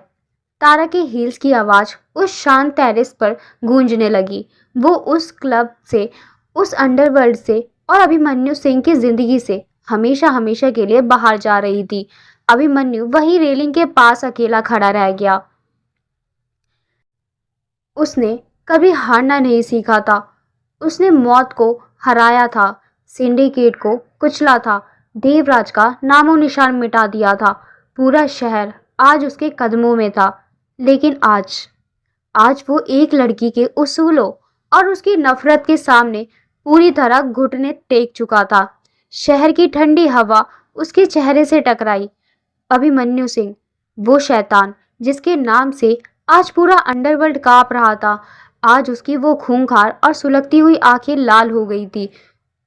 तारा के हील्स की आवाज़ उस शांत टेरेस पर गूंजने लगी। वो उस क्लब से, उस अंडरवर्ल्ड से और अभिमन्यु सिंह की जिंदगी से हमेशा हमेशा के लिए बाहर जा रही थी। अभिमन्यु वही रेलिंग के पास अकेला खड़ा रह गया। उसने कभी हारना नहीं सीखा था। उसने मौत को हराया था, सिंडिकेट को कुचला था, देवराज का नामो निशान मिटा दिया था। पूरा शहर आज उसके कदमों में था। लेकिन आज वो एक लड़की के उसूलों और उसकी नफरत के सामने पूरी तरह घुटने टेक चुका था। शहर की ठंडी हवा उसके चेहरे से टकराई। अभिमन्यु सिंह, वो शैतान जिसके नाम से आज पूरा अंडरवर्ल्ड कांप रहा था, आज उसकी वो खूंखार और सुलगती हुई आंखें लाल हो गई थी।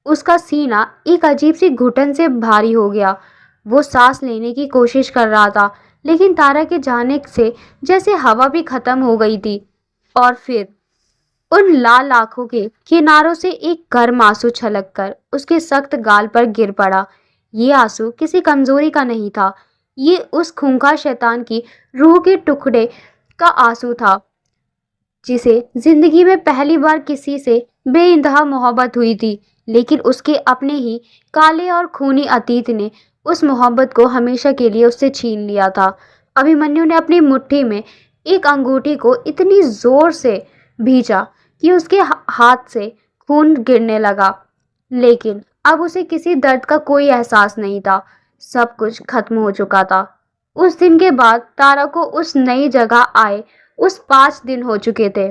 उसका सीना एक अजीब सी घुटन से भारी हो गया। वो सांस लेने की कोशिश कर रहा था, लेकिन तारा के जाने से जैसे हवा भी खत्म हो गई थी। और फिर उन लाल आंखों के किनारों से एक गर्म आंसू छलककर उसके सख्त गाल पर गिर पड़ा। ये आंसू किसी कमजोरी का नहीं था, ये उस खूंखार शैतान की रूह के टुकड़े का आंसू था, जिसे जिंदगी में पहली बार किसी से बेइंतहा मोहब्बत हुई थी, लेकिन उसके अपने ही काले और खूनी अतीत ने उस मोहब्बत को हमेशा के लिए उससे छीन लिया था। अभिमन्यु ने अपनी मुट्ठी में एक अंगूठी को इतनी जोर से भींचा कि उसके हाथ से खून गिरने लगा, लेकिन अब उसे किसी दर्द का कोई एहसास नहीं था। सब कुछ खत्म हो चुका था। उस दिन के बाद तारा को उस नई जगह आए उस 5 दिन हो चुके थे।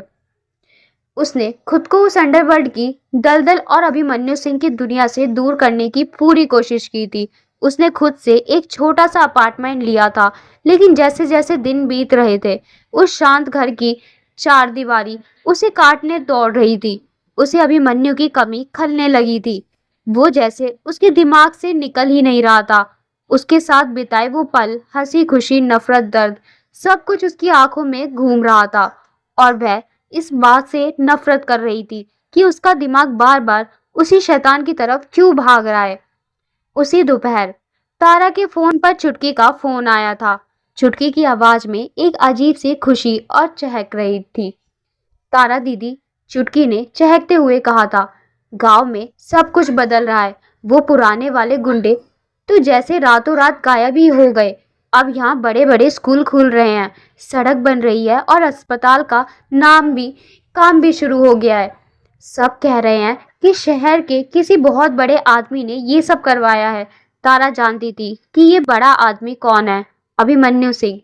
उसने खुद को उस अंडरवर्ल्ड की दलदल और अभिमन्यु सिंह की दुनिया से दूर करने की पूरी कोशिश की थी। उसने खुद से एक छोटा सा अपार्टमेंट लिया था, लेकिन जैसे जैसे दिन बीत रहे थे, उस शांत घर की चार दीवारी उसे काटने दौड़ रही थी। उसे अभिमन्यु की कमी खलने लगी थी। वो जैसे उसके दिमाग से निकल ही नहीं रहा था। उसके साथ बिताए वो पल, हंसी खुशी नफरत दर्द, सब कुछ उसकी आंखों में घूम रहा था, और वह इस बात से नफरत कर रही थी कि उसका दिमाग बार बार उसी शैतान की तरफ क्यों भाग रहा है। उसी दोपहर तारा के फोन पर चुटकी का फोन आया था। चुटकी की आवाज में एक अजीब सी खुशी और चहक रही थी। तारा दीदी, चुटकी ने चहकते हुए कहा था, गांव में सब कुछ बदल रहा है। वो पुराने वाले गुंडे तो जैसे रातों रात गायब ही हो गए। अब यहाँ बड़े बड़े स्कूल खुल रहे हैं, सड़क बन रही है और अस्पताल का काम भी शुरू हो गया है। सब कह रहे हैं कि शहर के किसी बहुत बड़े आदमी ने ये सब करवाया है। तारा जानती थी कि ये बड़ा आदमी कौन है, अभिमन्यु सिंह।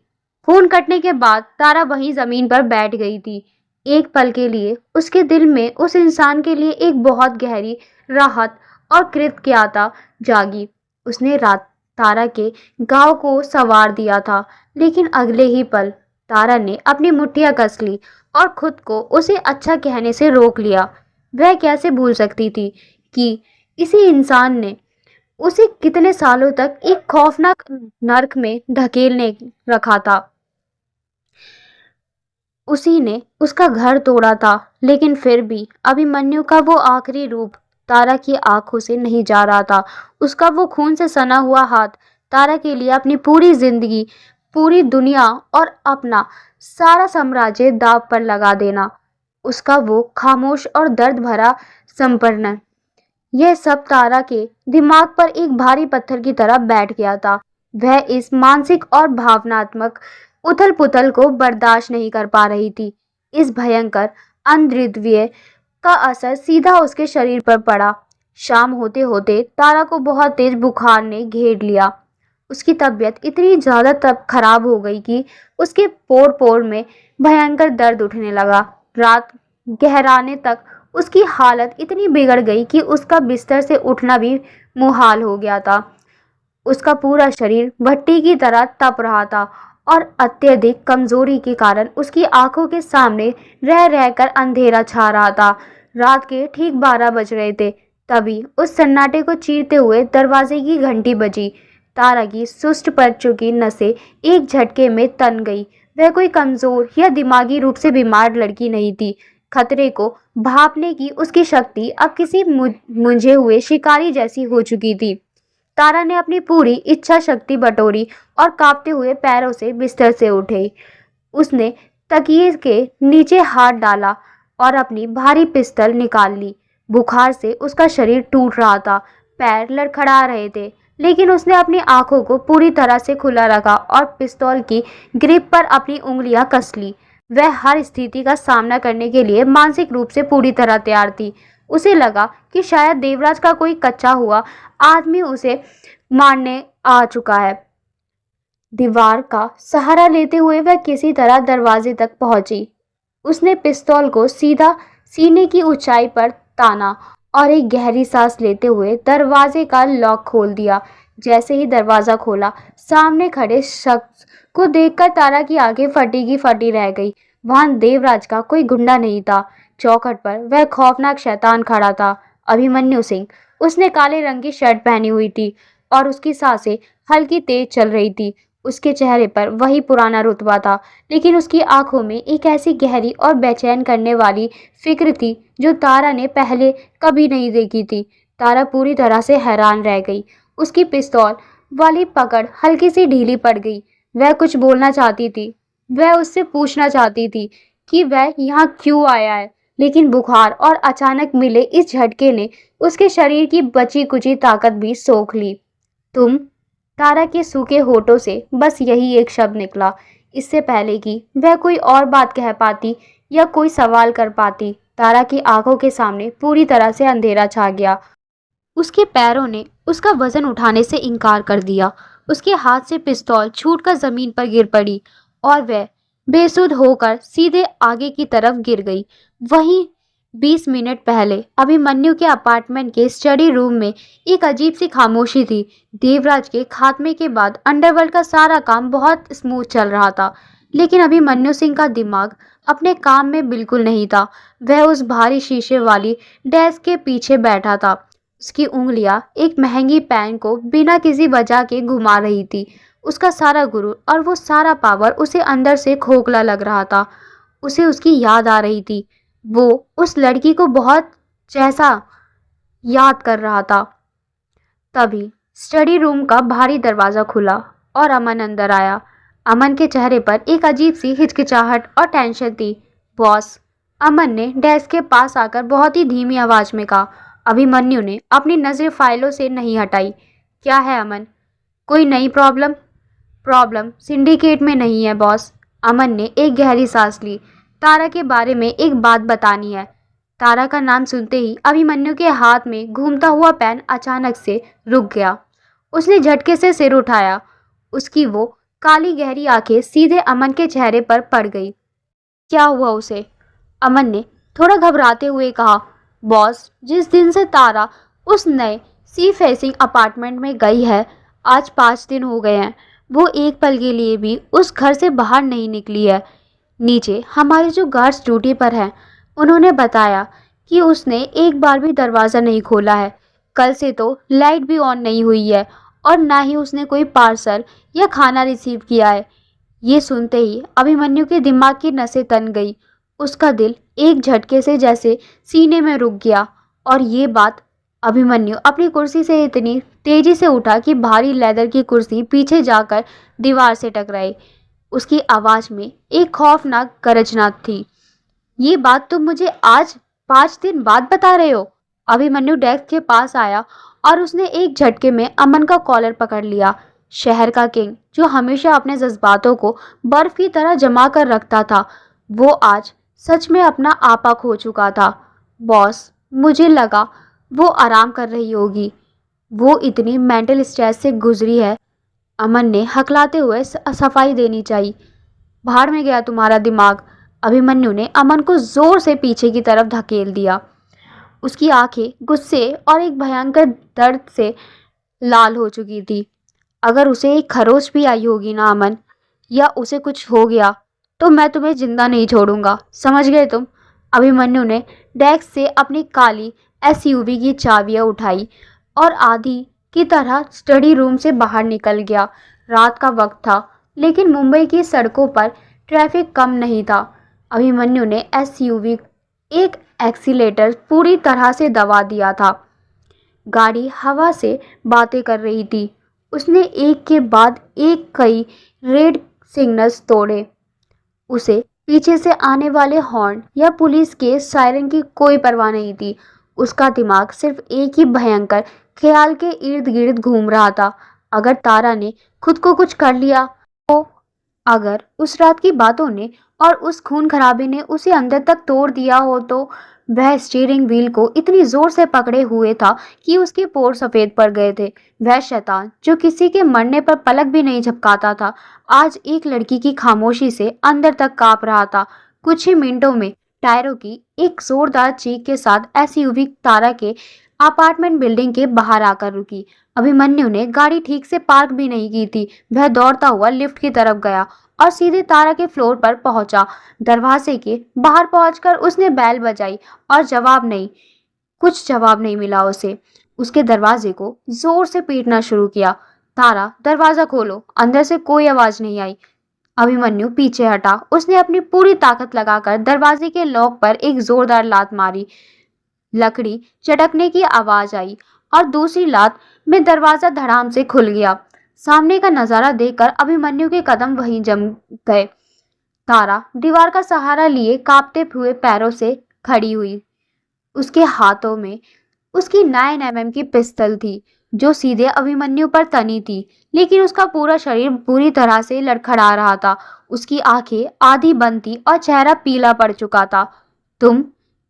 फोन कटने के बाद तारा वहीं जमीन पर बैठ गई थी। एक पल के लिए उसके दिल में उस इंसान के लिए एक बहुत गहरी राहत और कृतज्ञता जागी। उसने रात तारा के गांव को संवार दिया था, लेकिन अगले ही पल तारा ने अपनी मुट्ठियां कस ली और खुद को उसे अच्छा कहने से रोक लिया। वह कैसे भूल सकती थी कि इसी इंसान ने उसे कितने सालों तक एक खौफनाक नर्क में धकेलने रखा था। उसी ने उसका घर तोड़ा था, लेकिन फिर भी अभिमन्यु का वो आखिरी रूप तारा की आंखों से नहीं जा रहा था। उसका वो खून से सना हुआ हाथ, तारा के लिए अपनी पूरी जिंदगी, पूरी दुनिया और अपना सारा साम्राज्य दांव पर लगा देना, उसका वो खामोश और दर्द भरा समर्पण, यह सब तारा के दिमाग पर एक भारी पत्थर की तरह बैठ गया था। वह इस मानसिक और भावनात्मक उथल-पुथल को बर्दाश्त नहीं कर पा रही थी। इस भयंकर अनद्वितीय का असर सीधा उसके शरीर पर पड़ा। शाम होते-होते तारा को बहुत तेज बुखार ने घेर लिया। उसकी तबीयत इतनी ज़्यादा तब खराब हो गई कि उसके पोर-पोर में भयंकर दर्द उठने लगा। रात गहराने तक उसकी हालत इतनी बिगड़ गई कि उसका बिस्तर से उठना भी मुहाल हो गया था। उसका पूरा शरीर भट्टी की तरह तप रहा था और अत्यधिक कमजोरी के कारण उसकी आंखों के सामने रह रहकर अंधेरा छा रहा था। रात के ठीक 12 बज रहे थे। तभी उस सन्नाटे को चीरते हुए दरवाजे की घंटी बजी। तारा की सुस्त पड़ चुकी नसें एक झटके में तन गई। वह कोई कमजोर या दिमागी रूप से बीमार लड़की नहीं थी। खतरे को भांपने की उसकी शक्ति अब किसी मुंझे हुए शिकारी जैसी हो चुकी थी। तारा ने अपनी पूरी इच्छा शक्ति बटोरी और कांपते हुए पैरों से बिस्तर से उठी। उसने तकिए के नीचे हाथ डाला और अपनी भारी पिस्तौल निकाल ली। बुखार से उसका शरीर टूट रहा था, पैर लड़खड़ा रहे थे, लेकिन उसने अपनी आंखों को पूरी तरह से खुला रखा और पिस्तौल की ग्रिप पर अपनी उंगलियां कस ली। वह हर स्थिति का सामना करने के लिए मानसिक रूप से पूरी तरह तैयार थी। उसे लगा कि शायद देवराज का कोई कच्चा हुआ आदमी उसे मारने आ चुका है। दीवार का सहारा लेते हुए वह किसी तरह दरवाजे तक पहुंची। उसने पिस्तौल को सीधा सीने की ऊंचाई पर ताना और एक गहरी सांस लेते हुए दरवाजे का लॉक खोल दिया। जैसे ही दरवाजा खोला, सामने खड़े शख्स को देखकर तारा की आंखें फटी की फटी रह गई। वहां देवराज का कोई गुंडा नहीं था। चौखट पर वह खौफनाक शैतान खड़ा था, अभिमन्यु सिंह। उसने काले रंग की शर्ट पहनी हुई थी और उसकी सांसें हल्की तेज चल रही थी। उसके चेहरे पर वही पुराना रुतबा था, लेकिन उसकी आंखों में एक ऐसी गहरी और बेचैन करने वाली फिक्र थी जो तारा ने पहले कभी नहीं देखी थी। तारा पूरी तरह से हैरान रह गई। उसकी पिस्तौल वाली पकड़ हल्की सी ढीली पड़ गई। वह कुछ बोलना चाहती थी, वह उससे पूछना चाहती थी कि वह यहाँ क्यों आया है, लेकिन बुखार और अचानक मिले इस झटके ने उसके शरीर की बची कुची ताकत भी सोख ली। तुम? तारा के सूखे होठों से बस यही एक शब्द निकला। इससे पहले कि वह कोई और बात कह पाती या कोई सवाल कर पाती, तारा की आंखों के सामने पूरी तरह से अंधेरा छा गया। उसके पैरों ने उसका वजन उठाने से इनकार कर दिया। उसके हाथ से पिस्तौल छूटकर जमीन पर गिर पड़ी और वह बेसुध होकर सीधे आगे की तरफ गिर गई। वहीं 20 मिनट पहले अभिमन्यु के अपार्टमेंट के स्टडी रूम में एक अजीब सी खामोशी थी। देवराज के खात्मे के बाद अंडरवर्ल्ड का सारा काम बहुत स्मूथ चल रहा था, लेकिन अभिमन्यु सिंह का दिमाग अपने काम में बिल्कुल नहीं था। वह उस भारी शीशे वाली डेस्क के पीछे बैठा था। उसकी उंगलियां एक महंगी पेन को बिना किसी वजह के घुमा रही थी। उसका सारा गुरूर और वो सारा पावर उसे अंदर से खोखला लग रहा था। उसे उसकी याद आ रही थी। वो उस लड़की को बहुत जैसा याद कर रहा था। तभी स्टडी रूम का भारी दरवाजा खुला और अमन अंदर आया। अमन के चेहरे पर एक अजीब सी हिचकिचाहट और टेंशन थी। बॉस, अमन ने डेस्क के पास आकर बहुत ही धीमी आवाज में कहा। अभिमन्यु ने अपनी नजरें फाइलों से नहीं हटाई। क्या है अमन? कोई नई प्रॉब्लम? प्रॉब्लम सिंडिकेट में नहीं है बॉस। अमन ने एक गहरी सांस ली। तारा के बारे में एक बात बतानी है। तारा का नाम सुनते ही अभिमन्यु के हाथ में घूमता हुआ पेन अचानक से रुक गया। उसने झटके से सिर उठाया। उसकी वो काली गहरी आंखें सीधे अमन के चेहरे पर पड़ गई। क्या हुआ उसे? अमन ने थोड़ा घबराते हुए कहा। बॉस, जिस दिन से तारा उस नए सी फेसिंग अपार्टमेंट में गई है, आज 5 दिन हो गए हैं। वो एक पल के लिए भी उस घर से बाहर नहीं निकली है। नीचे हमारे जो गार्ड्स ड्यूटी पर हैं, उन्होंने बताया कि उसने एक बार भी दरवाज़ा नहीं खोला है। कल से तो लाइट भी ऑन नहीं हुई है और ना ही उसने कोई पार्सल या खाना रिसीव किया है। ये सुनते ही अभिमन्यु के दिमाग की नसें तन गई। उसका दिल एक झटके से जैसे सीने में रुक गया। और ये बात अभिमन्यु अपनी कुर्सी से इतनी तेजी से उठा कि भारी लेदर की कुर्सी पीछे जाकर दीवार से टकराई। उसकी आवाज में एक खौफनाक गरजना थी। ये बात तुम मुझे आज 5 दिन बाद बता रहे हो? अभिमन्यु डेस्क के पास आया और उसने एक झटके में अमन का कॉलर पकड़ लिया। शहर का किंग जो हमेशा अपने जज्बातों को बर्फ की तरह जमा कर रखता था, वो आज सच में अपना आपा खो चुका था। बॉस, मुझे लगा वो आराम कर रही होगी। वो इतनी मेंटल स्ट्रेस से गुजरी है। अमन ने हकलाते हुए सफाई देनी चाहिए। भाड़ में गया तुम्हारा दिमाग। अभिमन्यु ने अमन को जोर से पीछे की तरफ धकेल दिया। उसकी आंखें गुस्से और एक भयंकर दर्द से लाल हो चुकी थी। अगर उसे एक खरोच भी आई होगी ना अमन, या उसे कुछ हो गया, तो मैं तुम्हें जिंदा नहीं छोड़ूंगा, समझ गए तुम? अभिमन्यु ने डेस्क से अपनी काली एसयूवी की चाबियां उठाई और आधी की तरह स्टडी रूम से बाहर निकल गया। रात का वक्त था, लेकिन मुंबई की सड़कों पर ट्रैफिक कम नहीं था। अभिमन्यु ने एसयूवी एक एक्सीलेटर पूरी तरह से दबा दिया था। गाड़ी हवा से बातें कर रही थी। उसने एक के बाद एक कई रेड सिग्नल्स तोड़े। उसे पीछे से आने वाले हॉर्न या पुलिस के सायरन की कोई परवाह नहीं थी। उसका दिमाग सिर्फ एक ही भयंकर ख्याल के इर्द गिर्द घूम रहा था। अगर तारा ने खुद को कुछ कर लिया तो, अगर उस रात की बातों ने और उस खून खराबे ने उसे अंदर तक तोड़ दिया हो, तो वह स्टीयरिंग व्हील को इतनी जोर से पकड़े हुए था कि उसके पोर सफेद पड़ गए थे। वह शैतान जो किसी के मरने पर पलक भी नहीं झपकाता था, आज एक लड़की की खामोशी से अंदर तक कांप रहा था। कुछ ही मिनटों में टायरों की एक जोरदार चीख के साथ एसयूवी तारा के अपार्टमेंट बिल्डिंग के बाहर आकर रुकी। अभिमन्यु ने गाड़ी ठीक से पार्क भी नहीं की थी। वह दौड़ता हुआ लिफ्ट की तरफ गया और सीधे तारा के फ्लोर पर पहुंचा। दरवाजे के बाहर पहुंचकर उसने बेल बजाई और कुछ जवाब नहीं मिला उसे। उसके दरवाजे को जोर से पीटना शुरू किया। तारा, दरवाजा खोलो। अंदर से कोई आवाज नहीं आई। अभिमन्यु पीछे हटा। उसने अपनी पूरी ताकत लगाकर दरवाजे के लॉक पर एक जोरदार लात मारी। लकड़ी चटकने की आवाज आई और दूसरी लात में दरवाजा धड़ाम से खुल गया। सामने का नजारा देखकर अभिमन्यु के कदम वहीं जम गए। तारा दीवार का सहारा लिए कांपते हुए पैरों से खड़ी हुई। उसके हाथों में उसकी 9mm की पिस्तौल थी, जो सीधे अभिमन्यु पर तनी थी, लेकिन उसका पूरा शरीर बुरी तरह से लड़खड़ा रहा था। उसकी आंखें आधी बंद थी और चेहरा पीला पड़ चुका था। तुम?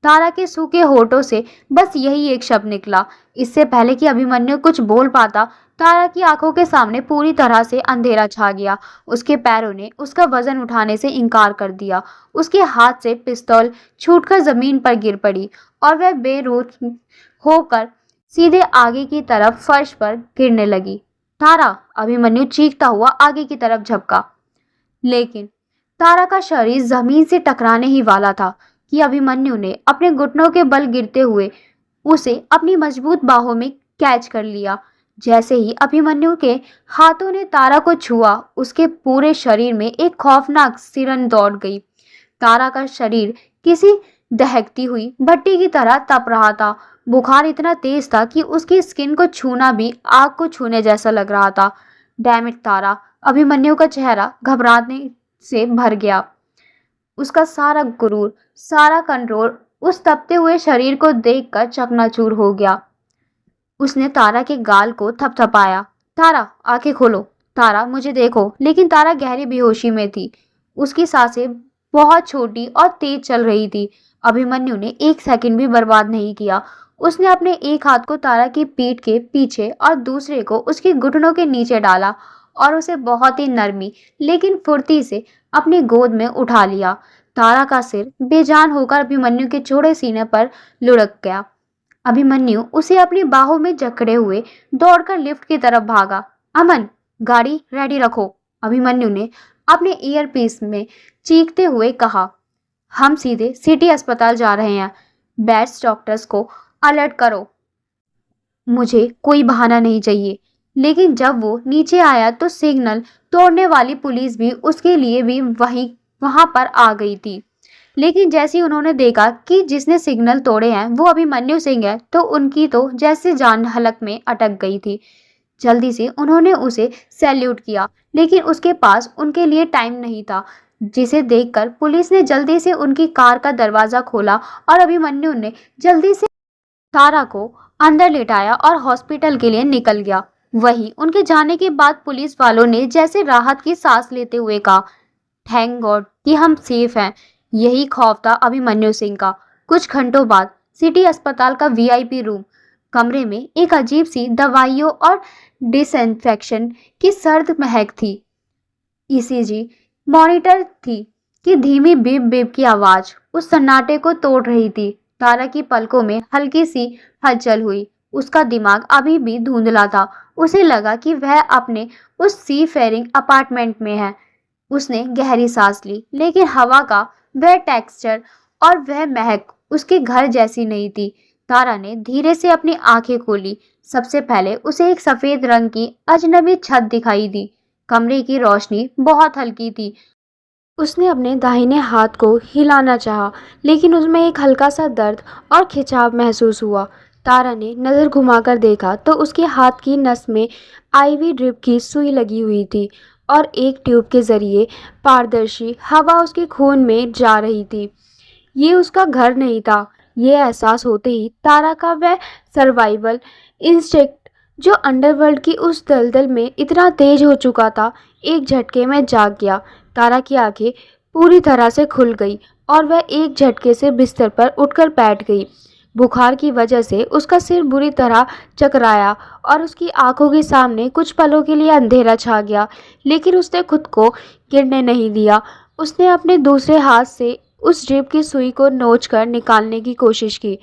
तारा के सूखे होठों से बस यही एक शब्द निकला। इससे पहले कि अभिमन्यु कुछ बोल पाता, तारा की आंखों के सामने पूरी तरह से अंधेरा छा गया। उसके पैरों ने उसका वजन उठाने से इनकार कर दिया। उसके हाथ से पिस्तौल छूटकर जमीन पर गिर पड़ी और वह बेरुख होकर सीधे आगे की तरफ फर्श पर गिरने लगी। तारा! अभिमन्यु चीखता हुआ आगे की तरफ झपका, लेकिन तारा का शरीर जमीन से टकराने ही वाला था कि अभिमन्यु ने अपने घुटनों के बल गिरते हुए उसे अपनी मजबूत बाहों में कैच कर लिया। जैसे ही अभिमन्यु के हाथों ने तारा को छुआ, उसके पूरे शरीर में एक खौफनाक सिरन दौड़ गई। तारा का शरीर किसी दहकती हुई भट्टी की तरह तप रहा था। बुखार इतना तेज था कि उसकी स्किन को छूना भी आग को छूने जैसा लग रहा था। डैम इट तारा! अभिमन्यु का चेहरा घबराने से भर गया। उसका सारा गुरूर, सारा कंट्रोल उस तपते हुए शरीर को देखकर चकनाचूर हो गया। उसने तारा के गाल को थपथपाया। तारा, आंखें खोलो। तारा, मुझे देखो। लेकिन तारा गहरी बेहोशी में थी। उसकी सांसें बहुत छोटी और तेज चल रही थी। अभिमन्यु ने एक सेकंड भी बर्बाद नहीं किया। उसने अपने एक हाथ को तारा की पीठ के पीछे और दूसरे को उसके घुटनों के नीचे डाला और उसे बहुत ही नरमी लेकिन फुर्ती से अपनी गोद में उठा लिया। तारा का सिर बेजान होकर अभिमन्यु के चौड़े सीने पर लुढ़क गया। अभिमन्यु उसे अपनी बाहों में जकड़े हुए दौड़कर लिफ्ट की तरफ भागा। अमन, गाड़ी रेडी रखो। अभिमन्यु ने अपने ईयरपीस में चीखते हुए कहा। हम सीधे सिटी अस्पताल जा रहे हैं। बैट्स डॉक्टर्स को अलर्ट करो, मुझे कोई बहाना नहीं चाहिए। लेकिन जब वो नीचे आया तो सिग्नल तोड़ने वाली पुलिस भी उसके लिए भी वहां पर आ गई थी। लेकिन जैसे ही उन्होंने देखा कि जिसने सिग्नल तोड़े हैं वो अभिमन्यु सिंह है, तो उनकी तो जैसे जान हलक में अटक गई थी। जल्दी से उन्होंने उसे सैल्यूट किया, लेकिन उसके पास उनके लिए टाइम नहीं था, जिसे देखकर पुलिस ने जल्दी से उनकी कार का दरवाजा खोला और अभिमन्यु ने जल्दी से तारा को अंदर लेटाया और हॉस्पिटल के लिए निकल गया। वहीं उनके जाने के बाद पुलिस वालों ने जैसे राहत की सांस लेते हुए कहा, थैंक गॉड कि हम सेफ हैं। यही खौफ था अभिमन्यु सिंह का। कुछ घंटों बाद सिटी अस्पताल का वीआईपी रूम कमरे में एक अजीब सी दवाइयों और डिसइंफेक्शन की सर्द महक थी। ईसीजी मॉनिटर थी कि धीमी बीप बीप की आवाज उस सन्नाटे को तोड़ रही थी। तारा की पलकों में हल्की सी हलचल हुई। उसका दिमाग अभी भी धुंधला था। उसे लगा कि वह अपने उस सी फेयरिंग अपार्टमेंट में है। उसने गहरी सांस ली, लेकिन हवा का वह टेक्सचर और वह महक उसके घर जैसी नहीं थी। तारा ने धीरे से अपनी आंखें खोली। सबसे पहले उसे एक सफेद रंग की अजनबी छत दिखाई दी। कमरे की रोशनी बहुत हल्की थी। उसने अपने दाहिने हाथ को हिलाना चाहा, लेकिन उसमें एक हल्का सा दर्द और खिंचाव महसूस हुआ। तारा ने नज़र घुमाकर देखा तो उसके हाथ की नस में आईवी ड्रिप की सुई लगी हुई थी और एक ट्यूब के जरिए पारदर्शी हवा उसके खून में जा रही थी। ये उसका घर नहीं था। ये एहसास होते ही तारा का वह सर्वाइवल इंस्टिंक्ट जो अंडरवर्ल्ड की उस दलदल में इतना तेज हो चुका था, एक झटके में जाग गया। तारा की आंखें पूरी तरह से खुल गई और वह एक झटके से बिस्तर पर उठकर बैठ गई। बुखार की वजह से उसका सिर बुरी तरह चकराया और उसकी आंखों के सामने कुछ पलों के लिए अंधेरा छा गया, लेकिन उसने खुद को गिरने नहीं दिया। उसने अपने दूसरे हाथ से उस ड्रिप की सुई को नोचकर निकालने की कोशिश की।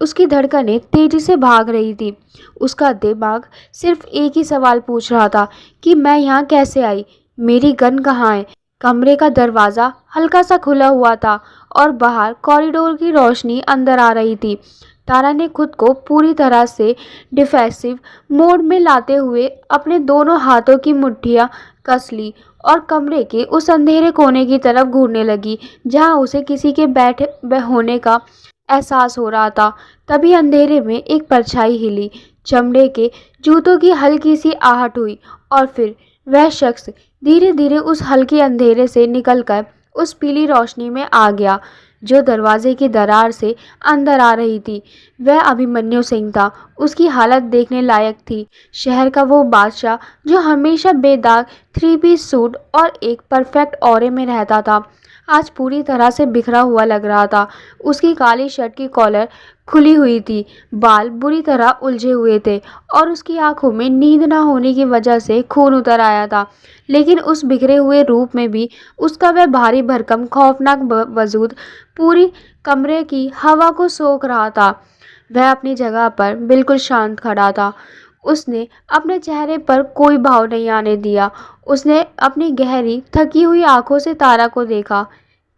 उसकी धड़कनें तेजी से भाग रही थी। उसका दिमाग सिर्फ एक ही सवाल पूछ रहा था कि मैं यहाँ कैसे आई, मेरी गन कहाँ है। कमरे का दरवाज़ा हल्का सा खुला हुआ था और बाहर कॉरिडोर की रोशनी अंदर आ रही थी। तारा ने खुद को पूरी तरह से डिफेंसिव मोड में लाते हुए अपने दोनों हाथों की मुट्ठियां कस ली और कमरे के उस अंधेरे कोने की तरफ घूरने लगी जहां उसे किसी के बैठे होने का एहसास हो रहा था। तभी अंधेरे में एक परछाई हिली, चमड़े के जूतों की हल्की सी आहट हुई और फिर वह शख्स धीरे धीरे उस हल्के अंधेरे से निकलकर उस पीली रोशनी में आ गया जो दरवाजे की दरार से अंदर आ रही थी। वह अभिमन्यु सिंह था। उसकी हालत देखने लायक थी। शहर का वो बादशाह जो हमेशा बेदाग थ्री पीस सूट और एक परफेक्ट ऑरे में रहता था, आज पूरी तरह से बिखरा हुआ लग रहा था। उसकी काली शर्ट की कॉलर खुली हुई थी, बाल बुरी तरह उलझे हुए थे और उसकी आंखों में नींद न होने की वजह से खून उतर आया था। लेकिन उस बिखरे हुए रूप में भी उसका वह भारी भरकम खौफनाक वजूद पूरी कमरे की हवा को सोख रहा था। वह अपनी जगह पर बिल्कुल शांत खड़ा था। उसने अपने चेहरे पर कोई भाव नहीं आने दिया। उसने अपनी गहरी थकी हुई आंखों से तारा को देखा।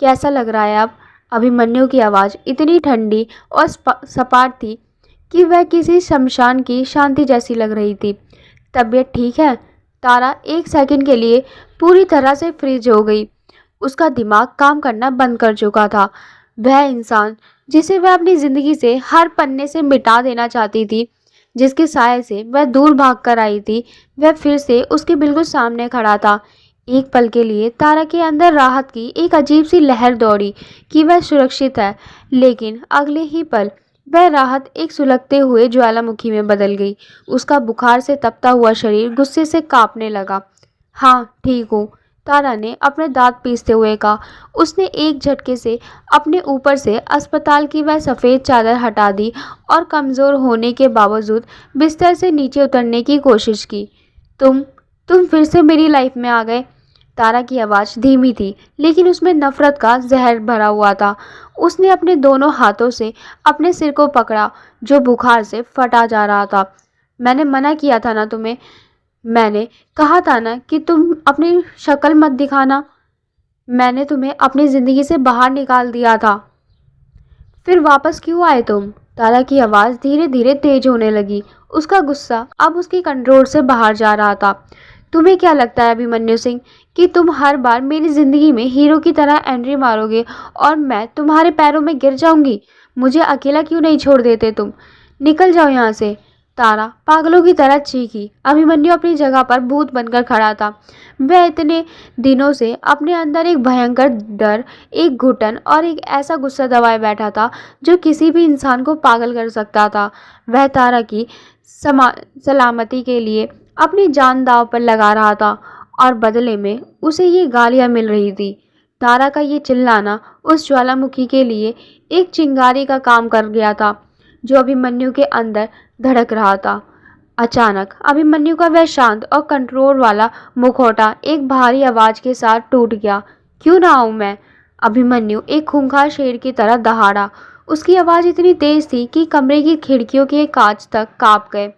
कैसा लग रहा है अब? अभिमन्यु की आवाज़ इतनी ठंडी और सपाट थी कि वह किसी शमशान की शांति जैसी लग रही थी। तबीयत ठीक है? तारा एक सेकंड के लिए पूरी तरह से फ्रीज हो गई। उसका दिमाग काम करना बंद कर चुका था। वह इंसान जिसे वह अपनी ज़िंदगी से हर पन्ने से मिटा देना चाहती थी, जिसके साये से वह दूर भागकर आई थी, वह फिर से उसके बिल्कुल सामने खड़ा था। एक पल के लिए तारा के अंदर राहत की एक अजीब सी लहर दौड़ी कि वह सुरक्षित है, लेकिन अगले ही पल वह राहत एक सुलगते हुए ज्वालामुखी में बदल गई। उसका बुखार से तपता हुआ शरीर गुस्से से कांपने लगा। हाँ, ठीक हूँ, तारा ने अपने दांत पीसते हुए कहा। उसने एक झटके से अपने ऊपर से अस्पताल की वह सफ़ेद चादर हटा दी और कमज़ोर होने के बावजूद बिस्तर से नीचे उतरने की कोशिश की। तुम फिर से मेरी लाइफ में आ गए। तारा की आवाज़ धीमी थी, लेकिन उसमें नफ़रत का जहर भरा हुआ था। उसने अपने दोनों हाथों से अपने सिर को पकड़ा जो बुखार से फटा जा रहा था। मैंने मना किया था ना तुम्हें? मैंने कहा था ना कि तुम अपनी शक्ल मत दिखाना। मैंने तुम्हें अपनी ज़िंदगी से बाहर निकाल दिया था। फिर वापस क्यों आए तुम? तारा की आवाज़ धीरे धीरे तेज होने लगी। उसका गुस्सा अब उसके कंट्रोल से बाहर जा रहा था। तुम्हें क्या लगता है अभिमन्यु सिंह कि तुम हर बार मेरी ज़िंदगी में हीरो की तरह एंट्री मारोगे और मैं तुम्हारे पैरों में गिर जाऊंगी? मुझे अकेला क्यों नहीं छोड़ देते तुम? निकल जाओ यहाँ से। तारा पागलों की तरह चीखी। अभिमन्यु अपनी जगह पर भूत बनकर खड़ा था। वह इतने दिनों से अपने अंदर एक भयंकर डर, एक घुटन और एक ऐसा गुस्सा दबाए बैठा था जो किसी भी इंसान को पागल कर सकता था। वह तारा की सलामती के लिए अपनी जान दांव पर लगा रहा था और बदले में उसे ये गालियां मिल रही थी। तारा का ये चिल्लाना उस ज्वालामुखी के लिए एक चिंगारी का काम कर गया था जो अभिमन्यु के अंदर धड़क रहा था। अचानक अभिमन्यु का वह शांत और कंट्रोल वाला मुखौटा एक भारी आवाज के साथ टूट गया। क्यों ना आऊं मैं? अभिमन्यु एक खूंखार शेर की तरह दहाड़ा। उसकी आवाज इतनी तेज थी कि कमरे की खिड़कियों के कांच तक कांप गए।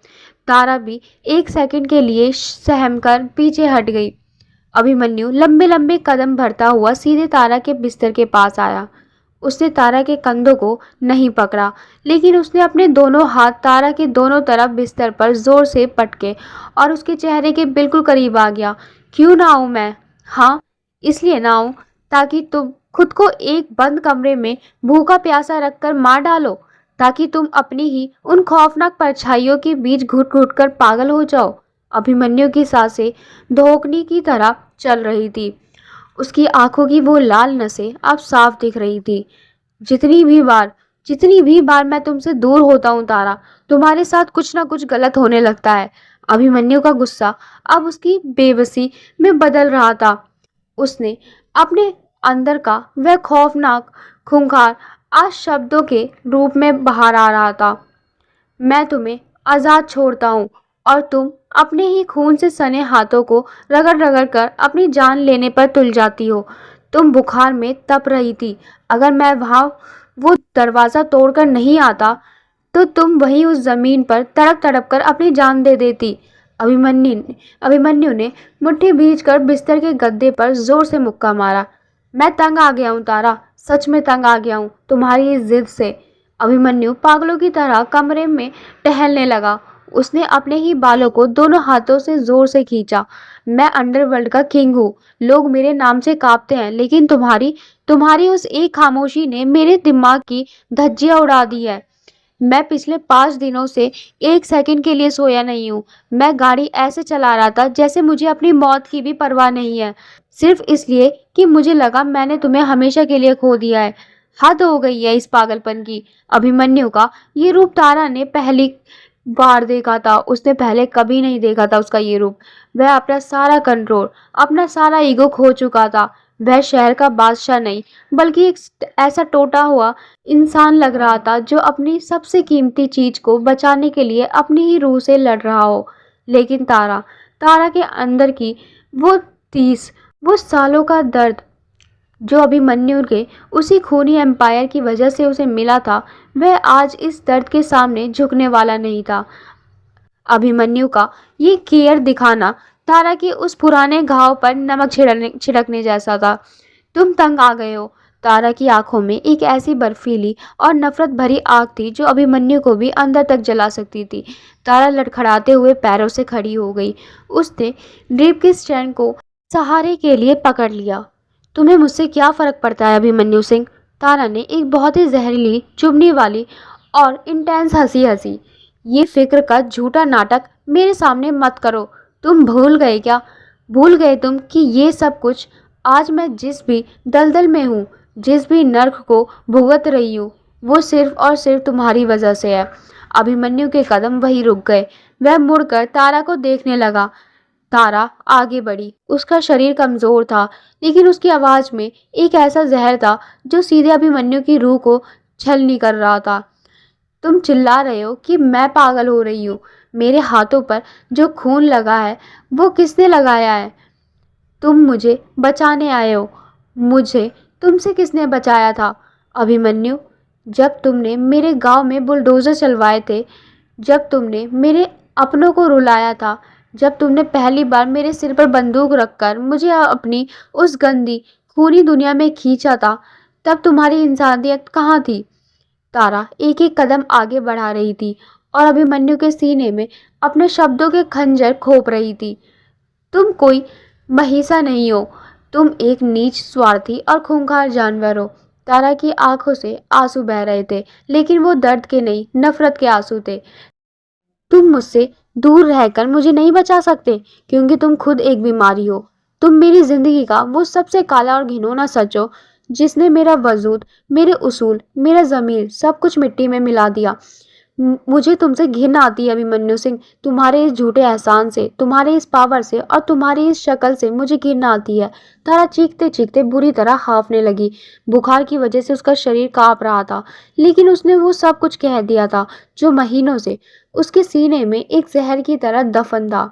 तारा भी एक सेकंड के लिए सहमकर पीछे हट गई। अभिमन्यु लंबे लंबे कदम भरता हुआ सीधे तारा के बिस्तर के पास आया। उसने तारा के कंधों को नहीं पकड़ा, लेकिन उसने अपने दोनों हाथ तारा के दोनों तरफ बिस्तर पर जोर से पटके और उसके चेहरे के बिल्कुल करीब आ गया। क्यों ना आऊं मैं? हाँ, इसलिए ना आऊं ताकि तुम खुद को एक बंद कमरे में भूखा प्यासा रखकर मार डालो, ताकि तुम अपनी ही उन खौफनाक परछाइयों के बीच घुट घुट कर पागल हो जाओ। अभिमन्यु की सांसें धोखनी की तरह चल रही थी। उसकी आंखों की वो लाल नसें अब साफ दिख रही थी। जितनी भी बार मैं तुमसे दूर होता हूँ तारा, तुम्हारे साथ कुछ ना कुछ गलत होने लगता है। अभिमन्यु का गुस्सा अब उसकी बेबसी में बदल रहा था। उसने अपने अंदर का वह खौफनाक खूंखार आज शब्दों के रूप में बाहर आ रहा था। मैं तुम्हें आज़ाद छोड़ता हूँ और तुम अपने ही खून से सने हाथों को रगड़ रगड़ कर अपनी जान लेने पर तुल जाती हो। तुम बुखार में तप रही थी। अगर मैं वहाँ वो दरवाज़ा तोड़कर नहीं आता तो तुम वहीं उस जमीन पर तड़प तड़प कर अपनी जान दे देती। अभिमन्यु ने मुट्ठी भींचकर बिस्तर के गद्दे पर जोर से मुक्का मारा। मैं तंग आ गया हूँ तारा, सच में तंग आ गया हूँ तुम्हारी इस जिद से। अभिमन्यु पागलों की तरह कमरे में टहलने लगा। उसने अपने ही बालों को दोनों हाथों से जोर से खींचा। मैं अंडरवर्ल्ड का किंग हूँ, लोग मेरे नाम से कांपते हैं, लेकिन तुम्हारी तुम्हारी उस एक खामोशी ने मेरे दिमाग की धज्जियां उड़ा दी है। मैं पिछले 5 दिनों से एक सेकंड के लिए सोया नहीं हूँ। मैं गाड़ी ऐसे चला रहा था जैसे मुझे अपनी मौत की भी परवाह नहीं है, सिर्फ इसलिए कि मुझे लगा मैंने तुम्हें हमेशा के लिए खो दिया है। हद हो गई है इस पागलपन की। अभिमन्यु का ये रूप तारा ने पहली बार देखा था। उसने पहले कभी नहीं देखा था उसका ये रूप। वह अपना सारा कंट्रोल, अपना सारा ईगो खो चुका था। वह शहर का बादशाह नहीं, बल्कि एक ऐसा टूटा हुआ इंसान लग रहा था जो अपनी सबसे कीमती चीज को बचाने के लिए अपनी ही रूह से लड़ रहा हो। लेकिन तारा तारा के अंदर की वो 30 वो सालों का दर्द जो अभिमन्यु के उसी खूनी एम्पायर की वजह से उसे मिला था, वह आज इस दर्द के सामने झुकने वाला नहीं था। अभिमन्यु का ये केयर दिखाना तारा के उस पुराने घाव पर नमक छिड़कने जैसा था। तुम तंग आ गए हो। तारा की आंखों में एक ऐसी बर्फीली और नफरत भरी आग थी जो अभिमन्यु को भी अंदर तक जला सकती थी। तारा लड़खड़ाते हुए पैरों से खड़ी हो गई। उसने ड्रिप के स्टैंड को सहारे के लिए पकड़ लिया। तुम्हें मुझसे क्या फर्क पड़ता है अभिमन्यु सिंह? तारा ने एक बहुत ही जहरीली, चुभने वाली और इंटेंस हंसी हंसी। ये फिक्र का झूठा नाटक मेरे सामने मत करो। तुम भूल गए क्या? भूल गए तुम कि ये सब कुछ आज मैं जिस भी दलदल में हूँ, जिस भी नर्क को भुगत रही हूँ, वो सिर्फ और सिर्फ तुम्हारी वजह से है। अभिमन्यु के कदम वहीं रुक गए। वह मुड़कर तारा को देखने लगा। तारा आगे बढ़ी। उसका शरीर कमजोर था, लेकिन उसकी आवाज में एक ऐसा जहर था जो सीधे अभिमन्यु की रूह को छलनी कर रहा था। तुम चिल्ला रहे हो कि मैं पागल हो रही हूँ। मेरे हाथों पर जो खून लगा है वो किसने लगाया है? तुम मुझे बचाने आए हो। मुझे तुमसे किसने बचाया था अभिमन्यु? जब तुमने मेरे गांव में बुलडोजर चलवाए थे, जब तुमने मेरे अपनों को रुलाया था, जब तुमने पहली बार मेरे सिर पर बंदूक रखकर मुझे अपनी उस गंदी खूनी दुनिया में खींचा था, तब तुम्हारी इंसानियत कहाँ थी? तारा एक एक कदम आगे बढ़ा रही थी और अभिमन्यु के सीने में अपने शब्दों के खंजर खोप रही थी। तुम कोई महिषा नहीं हो, तुम एक नीच, स्वार्थी और खूंखार जानवर हो। तारा की आंखों से आंसू बह रहे थे, लेकिन वो दर्द के नहीं, नफरत के आंसू थे। तुम मुझसे दूर रहकर मुझे नहीं बचा सकते, क्योंकि तुम खुद एक बीमारी हो। तुम मेरी जिंदगी का वो सबसे काला और घिनौना सच हो, जिसने मेरा वजूद, मेरे उसूल, मेरा ज़मीर सब कुछ मिट्टी में मिला दिया। मुझे तुमसे घिन आती है अभिमन्यु सिंह। तुम्हारे इस झूठे एहसान से, तुम्हारे इस पावर से और तुम्हारी इस शक्ल से मुझे घिन आती है। तारा चीखते चीखते बुरी तरह हांफने लगी। बुखार की वजह से उसका शरीर कांप रहा था, लेकिन उसने वो सब कुछ कह दिया था जो महीनों से उसके सीने में एक जहर की तरह दफन था।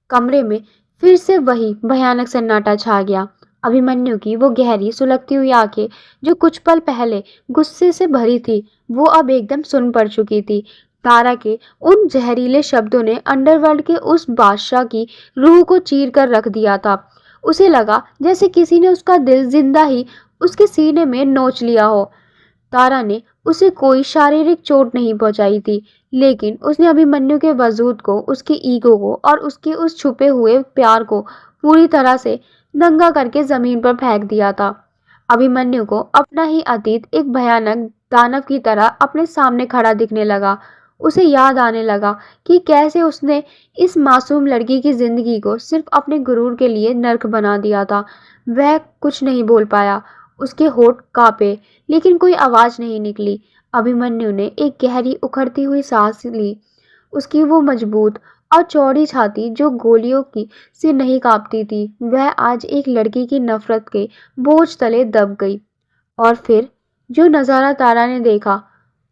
कमरे में फिर से वही भयानक सन्नाटा छा गया। अभिमन्यु की वो गहरी सुलगती हुई आंखें, जो कुछ पल पहले गुस्से से भरी थी, वो अब एकदम सुन पड़ चुकी थी। तारा के उन जहरीले शब्दों ने अंडरवर्ल्ड के उस बादशाह की रूह को चीर कर रख दिया था। उसे लगा जैसे किसी ने उसका दिल जिंदा ही उसके सीने में नोच लिया हो। तारा ने उसे कोई शारीरिक चोट नहीं पहुंचाई थी, लेकिन उसने अभिमन्यु के वजूद को, उसके ईगो को और उसके उस छुपे हुए प्यार को पूरी तरह से नंगा करके जमीन पर फेंक दिया था। अभिमन्यु को अपना ही अतीत एक भयानक दानव की तरह अपने सामने खड़ा दिखने लगा। उसे याद आने लगा कि कैसे उसने इस मासूम लड़की की जिंदगी को सिर्फ अपने गुरूर के लिए नर्क बना दिया था। वह कुछ नहीं बोल पाया। उसके होठ कांपे, लेकिन कोई आवाज नहीं निकली। अभिमन्यु ने एक गहरी उखड़ती हुई सांस ली। उसकी वो मजबूत और चौड़ी छाती जो गोलियों की से नहीं कांपती थी, वह आज एक लड़की की नफरत के बोझ तले दब गई। और फिर जो नज़ारा तारा ने देखा,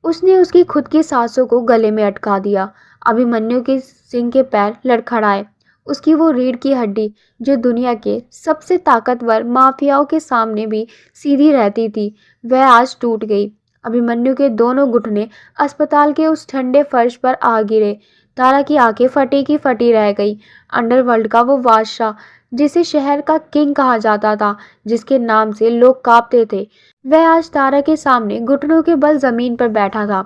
उसने उसकी खुद की सांसों को गले में अटका दिया। अभिमन्यु के सिंह के पैर लड़खड़ाए। उसकी वो रीढ़ की हड्डी, जो दुनिया के सबसे ताकतवर माफियाओं के सामने भी सीधी रहती थी, वह आज टूट गई। अभिमन्यु के दोनों घुटने अस्पताल के उस ठंडे फर्श पर आ गिरे। तारा की आंखें फटी की फटी रह गई। अंडरवर्ल्ड का वो बादशाह, जिसे शहर का किंग कहा जाता था, जिसके नाम से लोग कांपते थे, वह आज तारा के सामने घुटनों के बल जमीन पर बैठा था।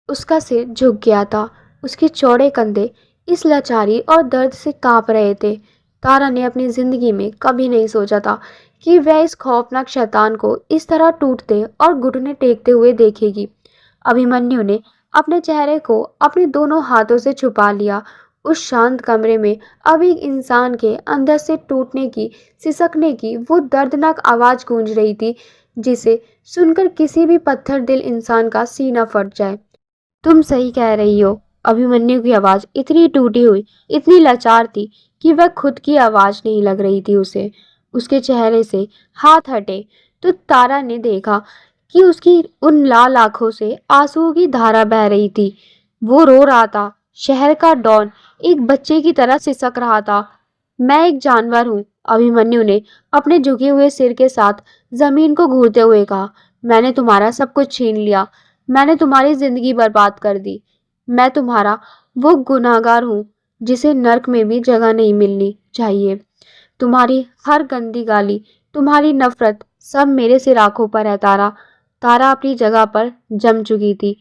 उसका सिर झुक गया था। उसके चौड़े कंधे इस लाचारी और दर्द से कांप रहे थे। तारा ने अपनी जिंदगी में कभी नहीं सोचा था कि वह इस खौफनाक शैतान को इस तरह टूटते और घुटने टेकते हुए देखेगी। अभिमन्यु ने अपने चेहरे को अपने दोनों हाथों से छुपा लिया। उस शांत कमरे में अब एक इंसान के अंदर से टूटने की, सिसकने की वो दर्दनाक आवाज गूंज रही थी, जिसे सुनकर किसी भी पत्थर दिल इंसान का सीना फट जाए। तुम सही कह रही हो। अभिमन्यु की आवाज इतनी टूटी हुई, इतनी लाचार थी कि वह खुद की आवाज नहीं लग रही थी उसे। उसके चेहरे से हाथ हटे तो तारा ने देखा कि उसकी उन लाल आंखों से आंसुओं की धारा बह रही थी। वो रो रहा था। शहर का डॉन एक बच्चे की तरह सिसक रहा था। मैं एक जानवर हूँ, अभिमन्यु ने अपने झुके हुए सिर के साथ जमीन को घूरते हुए कहा। मैंने तुम्हारा सब कुछ छीन लिया। मैंने तुम्हारी जिंदगी बर्बाद कर दी। मैं तुम्हारा वो गुनाहगार हूँ जिसे नर्क में भी जगह नहीं मिलनी चाहिए। तुम्हारी हर गंदी गाली, तुम्हारी नफरत, सब मेरे सिर आंखों पर है तारा। तारा अपनी जगह पर जम चुकी थी।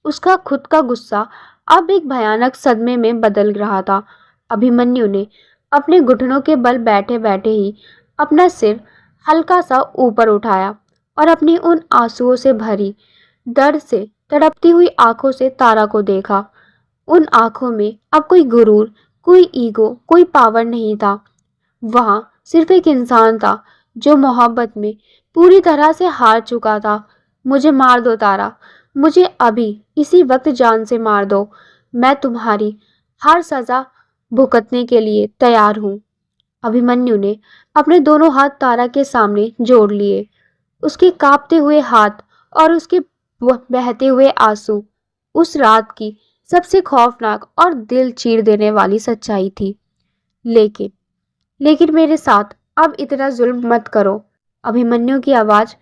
उसका खुद का गुस्सा अब एक भयानक सदमे में बदल रहा था। अभिमन्यु ने अपने घुटनों के बल बैठे बैठे ही अपना सिर हल्का सा ऊपर उठाया और अपनी उन आंसुओं से भरी, दर्द से तड़पती हुई आंखों से तारा को देखा। उन आंखों में अब कोई गुरूर, कोई ईगो, कोई पावर नहीं था। वहां सिर्फ एक इंसान था जो मोहब्बत में पूरी तरह से हार चुका था। मुझे मार दो तारा, मुझे अभी इसी वक्त जान से मार दो। मैं तुम्हारी हर सजा भुगतने के लिए तैयार हूँ। अभिमन्यु ने अपने दोनों हाथ तारा के सामने जोड़ लिए। उसके कांपते हुए हाथ और उसके बहते हुए आंसू उस रात की सबसे खौफनाक और दिल चीर देने वाली सच्चाई थी। लेकिन लेकिन मेरे साथ अब इतना जुल्म मत करो। अभिमन्यु की आवाज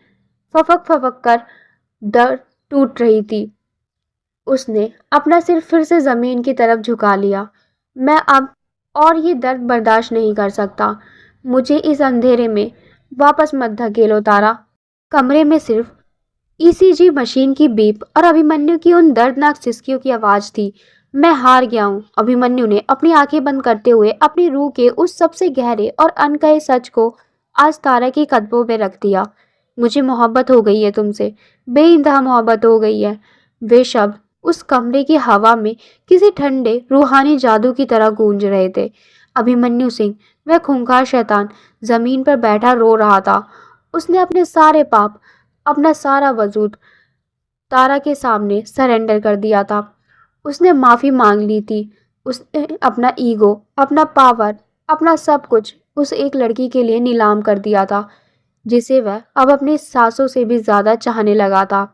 फफक फफक कर दर्द टूट रही थी। उसने अपना सिर फिर से जमीन की तरफ झुका लिया। मैं अब और ये दर्द बर्दाश्त नहीं कर सकता। मुझे इस अंधेरे में वापस मत धकेलो तारा। कमरे में सिर्फ ईसीजी मशीन की बीप और अभिमन्यु की उन दर्दनाक सिसकियों की आवाज थी। मैं हार गया हूँ। अभिमन्यु ने अपनी आंखें बंद करते हुए अपनी रूह के उस सबसे गहरे और अनकहे सच को आज तारा के कदमों में रख दिया। मुझे मोहब्बत हो गई है तुमसे, बेइंतहा मोहब्बत हो गई है। वे शब्द उस कमरे की हवा में किसी ठंडे रूहानी जादू की तरह गूंज रहे थे। अभिमन्यु सिंह, वह खूंखार शैतान, जमीन पर बैठा रो रहा था। उसने अपने सारे पाप, अपना सारा वजूद तारा के सामने सरेंडर कर दिया था। उसने माफ़ी मांग ली थी। उसने अपना ईगो, अपना पावर, अपना सब कुछ उस एक लड़की के लिए नीलाम कर दिया था जिसे वह अब अपनी सांसों से भी ज़्यादा चाहने लगा था।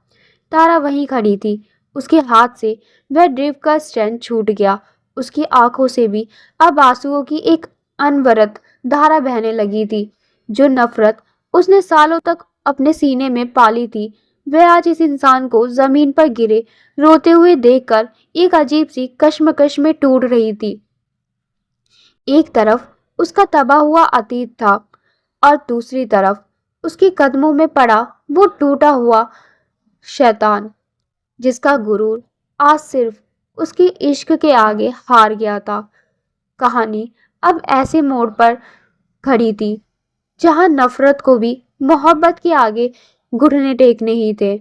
तारा वहीं खड़ी थी। उसके हाथ से वह ड्रिप का स्टैंड छूट गया। उसकी आंखों से भी अब आंसुओं की एक अनवरत धारा बहने लगी थी। जो नफरत उसने सालों तक अपने सीने में पाली थी, वह आज इस इंसान को जमीन पर गिरे रोते हुए देखकर एक अजीब सी कश्मकश में टूट रही थी। एक तरफ उसका तबाह हुआ अतीत था और दूसरी तरफ उसके कदमों में पड़ा वो टूटा हुआ शैतान जिसका गुरूर आज सिर्फ उसके इश्क के आगे हार गया था। कहानी अब ऐसे मोड़ पर खड़ी थी जहां नफरत को भी मोहब्बत के आगे घुटने टेकने ही थे।